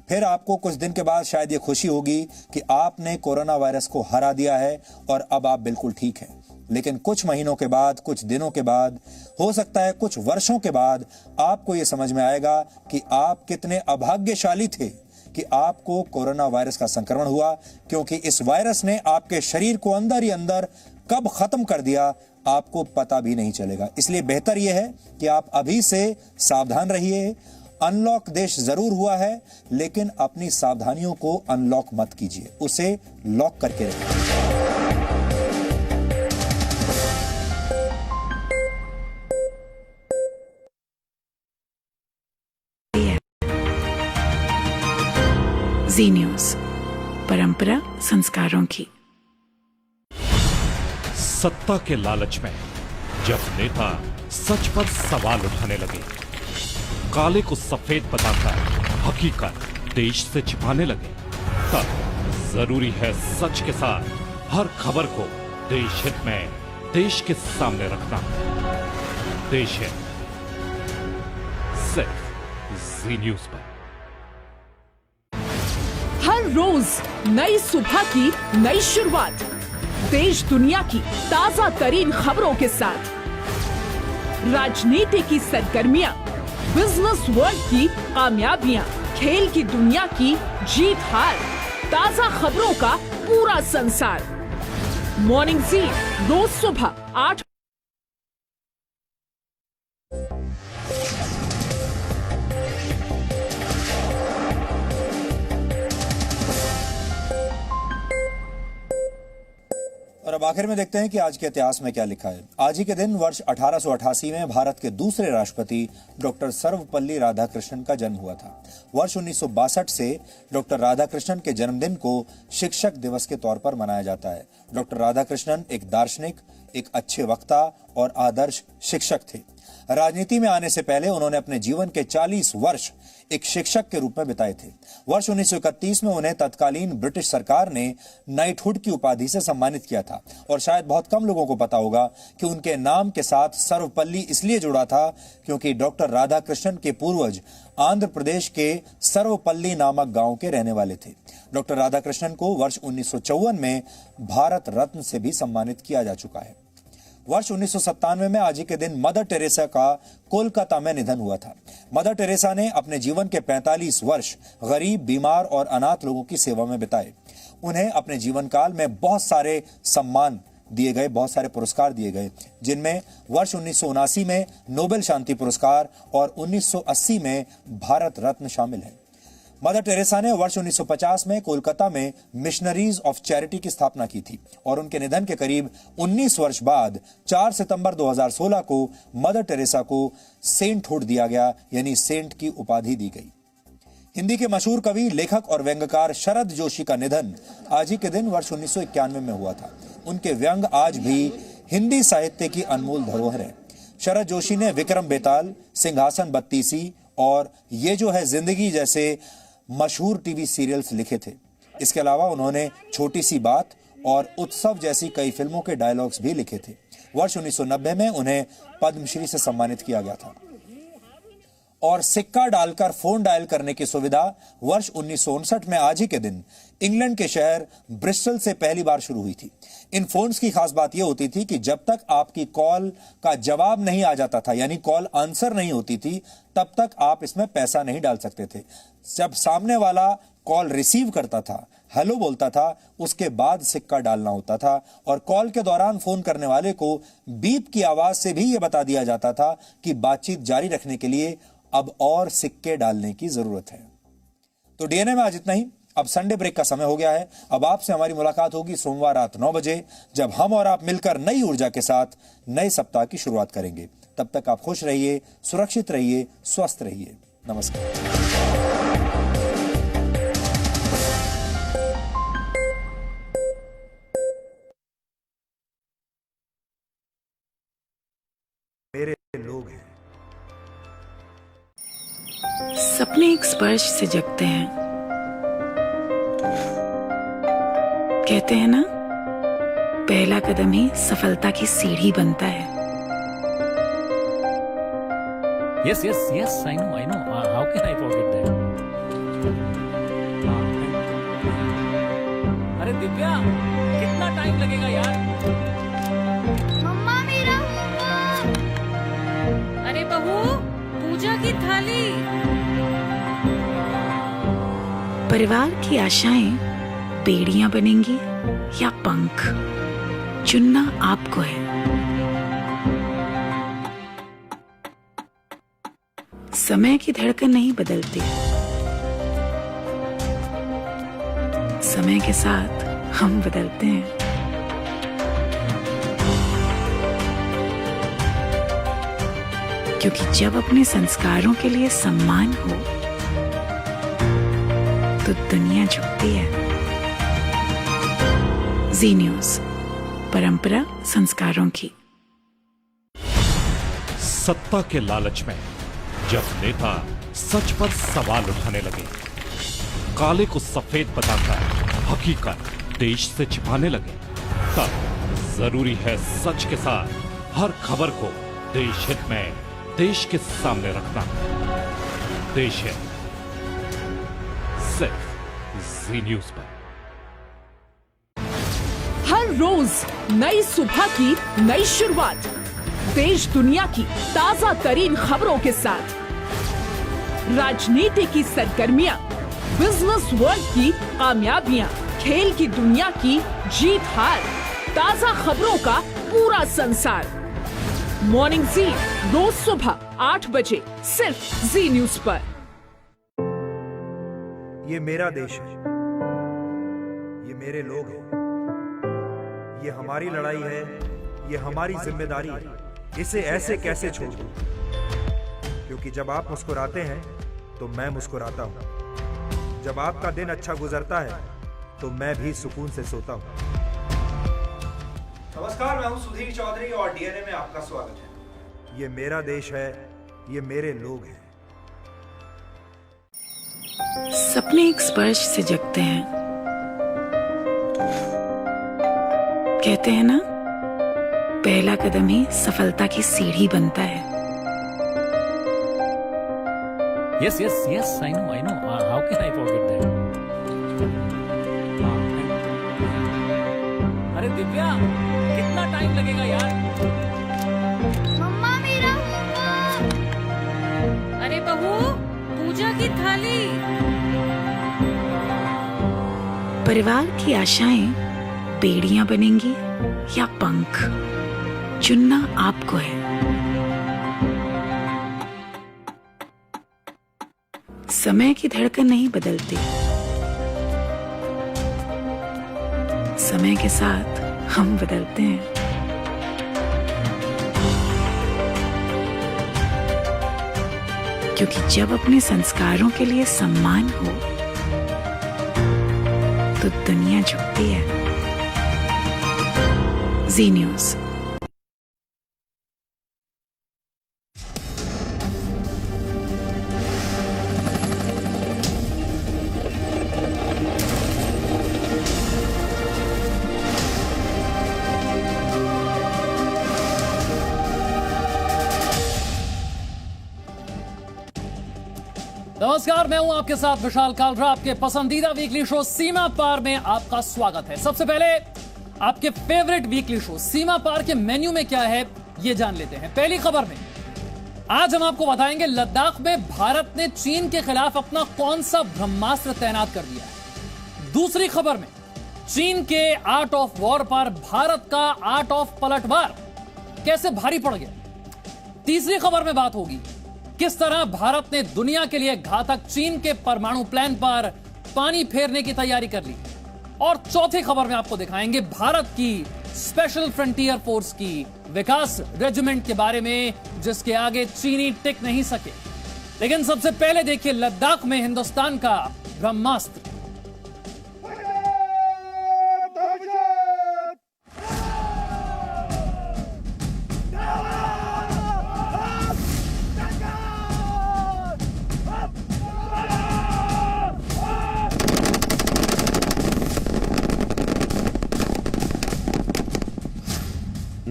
फिर आपको कुछ दिन के बाद शायद ये खुशी होगी कि आपने कोरोना वायरस को हरा दिया है और अब आप बिल्कुल ठीक हैं। लेकिन कुछ महीनों के बाद, कुछ दिनों के बाद, हो सकता है कुछ वर्षों के बाद आपको ये समझ में आएगा कि आप कितने अभाग्यशाली थे कि आपको कोरोना वायरस का संक्रमण हुआ, क्योंकि इस वायरस ने आपके शरीर को अंदर ही अंदर कब खत्म कर दिया आपको पता भी नहीं चलेगा। इसलिए बेहतर यह है कि आप अभी से सावधान रहिए। अनलॉक देश जरूर हुआ है, लेकिन अपनी सावधानियों को अनलॉक मत कीजिए, उसे लॉक करके रखिए। जी न्यूज़, परंपरा संस्कारों की। सत्ता के लालच में जब नेता सच पर सवाल उठाने लगे, काले को सफेद बताकर हकीकत देश से छिपाने लगे, तब जरूरी है सच के साथ हर खबर को देश हित में देश के सामने रखना। देश हित सिर्फ जी न्यूज़ पर। हर रोज नई सुबह की नई शुरुआत, देश दुनिया की ताजा तरीन खबरों के साथ, राजनीति की सरगर्मियां, बिजनेस वर्ल्ड की कामयाबियां, खेल की दुनिया की जीत हार, ताजा खबरों का पूरा संसार। मॉर्निंग जी रोज सुबह 8। और अब आखिर में देखते हैं कि आज के इतिहास में क्या लिखा है। आज ही के दिन वर्ष 1888 में भारत के दूसरे राष्ट्रपति डॉक्टर सर्वपल्ली राधाकृष्णन का जन्म हुआ था। वर्ष 1962 से डॉक्टर राधाकृष्णन के जन्मदिन को शिक्षक दिवस के तौर पर मनाया जाता है। डॉक्टर राधाकृष्णन एक दार्शनिक, एक अच्छे वक्ता और आदर्श शिक्षक थे। राजनीति में आने से पहले उन्होंने अपने जीवन के 40 वर्ष एक शिक्षक के रूप में बिताए थे। वर्ष 1931 में उन्हें तत्कालीन ब्रिटिश सरकार ने नाइटहुड की उपाधि से सम्मानित किया था और शायद बहुत कम लोगों को पता होगा कि उनके नाम के साथ सर्वपल्ली इसलिए जुड़ा था क्योंकि डॉक्टर राधाकृष्णन के पूर्वज आंध्र प्रदेश के सर्वपल्ली नामक गांव के रहने वाले थे। डॉक्टर राधाकृष्णन को वर्ष 1954 में भारत रत्न से भी सम्मानित किया जा चुका है। वर्ष 1997 में आज ही के दिन मदर टेरेसा का कोलकाता में निधन हुआ था। मदर टेरेसा ने अपने जीवन के 45 वर्ष गरीब, बीमार और अनाथ लोगों की सेवा में बिताए। उन्हें अपने जीवन काल में बहुत सारे सम्मान दिए गए, बहुत सारे पुरस्कार दिए गए, जिनमें वर्ष 1979 में नोबेल शांति पुरस्कार और 1980 में भारत रत्न शामिल है। मदर टेरेसा ने वर्ष 1950 में कोलकाता में मिशनरीज ऑफ चैरिटी की स्थापना की थी और उनके निधन के करीब 19 वर्ष बाद 4 सितंबर 2016 को मदर टेरेसा को सेंटहुड दिया गया, यानी सेंट की उपाधि दी गई। हिंदी के मशहूर कवि, लेखक और व्यंग्यकार शरद जोशी का निधन आज ही के दिन वर्ष 1991 में हुआ था। उनके व्यंग आज भी हिंदी साहित्य की अनमोल धरोहर है। शरद जोशी ने विक्रम बेताल, सिंहासन बत्तीसी और ये जो है जिंदगी जैसे मशहूर टीवी सीरियल्स लिखे थे। इसके अलावा उन्होंने छोटी सी बात और उत्सव जैसी कई फिल्मों के डायलॉग्स भी लिखे थे। वर्ष 1990 में उन्हें पद्मश्री से सम्मानित किया गया था। और सिक्का डालकर फोन डायल करने की सुविधा वर्ष 1959 में आज ही के दिन इंग्लैंड के शहर ब्रिस्टल से पहली बार शुरू हुई थी। इन फोन्स की खास बात यह होती थी कि जब तक आपकी कॉल का जवाब नहीं आ जाता था, यानी कॉल आंसर नहीं होती थी, तब तक आप इसमें पैसा नहीं डाल सकते थे। जब सामने वाला कॉल रिसीव करता था, हेलो बोलता था, उसके बाद सिक्का डालना होता था और कॉल के दौरान फोन करने वाले को बीप की आवाज से भी यह बता दिया जाता था कि बातचीत जारी रखने के लिए अब और सिक्के डालने की जरूरत है। तो डीएनए में आज इतना ही। अब संडे ब्रेक का समय हो गया है। अब आपसे हमारी मुलाकात होगी सोमवार रात 9 बजे, जब हम और आप मिलकर नई ऊर्जा के साथ नए सप्ताह की शुरुआत करेंगे। तब तक आप खुश रहिए, सुरक्षित रहिए, स्वस्थ रहिए। नमस्कार। मेरे लोग हैं। सपने एक स्पर्श से जगते हैं। कहते हैं ना, पहला कदम ही सफलता की सीढ़ी बनता है। Yes, yes, yes. I know. How can I forget that? अरे दिव्या, कितना टाइम लगेगा यार? मम्मा मेरा होमवर्क। अरे बहू, पूजा की थाली। परिवार की आशाएं बेड़ियां बनेंगी या पंख, चुनना आपको है। समय की धड़कन नहीं बदलती, समय के साथ हम बदलते हैं। क्योंकि जब अपने संस्कारों के लिए सम्मान हो तो दुनिया झुकती है। जी न्यूज़, परंपरा संस्कारों की। सत्ता के लालच में जब नेता सच पर सवाल उठाने लगे, काले को सफेद बताकर हकीकत देश से छिपाने लगे, तब जरूरी है सच के साथ हर खबर को देश हित में देश के सामने रखना। देश हित सिर्फ जी न्यूज़ पर। हर रोज नई सुबह की नई शुरुआत, देश दुनिया की ताजा तरीन खबरों के साथ, राजनीति की सरगर्मियां, बिजनेस वर्ल्ड की कामयाबियां, खेल की दुनिया की जीत हार, ताजा खबरों का पूरा संसार। मॉर्निंग जी, रोज सुबह 8 बजे सिर्फ जी न्यूज़ पर। ये मेरा देश है, ये मेरे लोग हैं, ये हमारी लड़ाई है, ये हमारी जिम्मेदारी है, इसे ऐसे कैसे छोड़ दूं? क्योंकि जब आप मुस्कुराते हैं तो मैं मुस्कुराता हूं। जब आपका दिन अच्छा गुजरता है तो मैं भी सुकून से सोता हूं। नमस्कार, मैं हूं सुधीर चौधरी और डीएनए में आपका स्वागत है। ये मेरा देश है, ये मेरे लोग हैं। सपने एक स्पर्श से जगते हैं। कहते हैं ना, पहला कदम ही सफलता की सीढ़ी बनता है। Yes, yes, yes. I know. How can I forget that? अरे दिव्या, कितना टाइम लगेगा यार? मम्मा मेरा होमवर्क। अरे बहू, पूजा की थाली। परिवार की आशाएं बेड़ियां बनेंगी या पंख, चुनना आपको है। समय की धड़कन नहीं बदलती, समय के साथ हम बदलते हैं। क्योंकि जब अपने संस्कारों के लिए सम्मान हो तो दुनिया झुकती है। जी न्यूज़। नमस्कार, मैं हूं आपके साथ विशाल कालरा। आपके पसंदीदा वीकली शो सीमा पार में आपका स्वागत है। सबसे पहले आपके फेवरेट वीकली शो सीमा पार के मेन्यू में क्या है ये जान लेते हैं। पहली खबर में आज हम आपको बताएंगे लद्दाख में भारत ने चीन के खिलाफ अपना कौन सा ब्रह्मास्त्र तैनात कर दिया है। दूसरी खबर में चीन के आर्ट ऑफ वॉर पर भारत का आर्ट ऑफ पलटवार कैसे भारी पड़ गया। तीसरी खबर में बात होगी किस तरह भारत ने दुनिया के लिए घातक चीन के परमाणु प्लान पर पानी फेरने की तैयारी कर ली। और चौथी खबर में आपको दिखाएंगे भारत की स्पेशल फ्रंटियर फोर्स की विकास रेजिमेंट के बारे में, जिसके आगे चीनी टिक नहीं सके। लेकिन सबसे पहले देखिए लद्दाख में हिंदुस्तान का ब्रह्मास्त्र।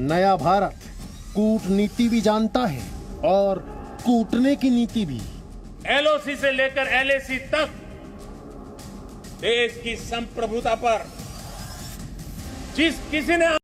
नया भारत कूटनीति भी जानता है और कूटने की नीति भी। एलओसी से लेकर एलएसी तक देश की संप्रभुता पर जिस किसी ने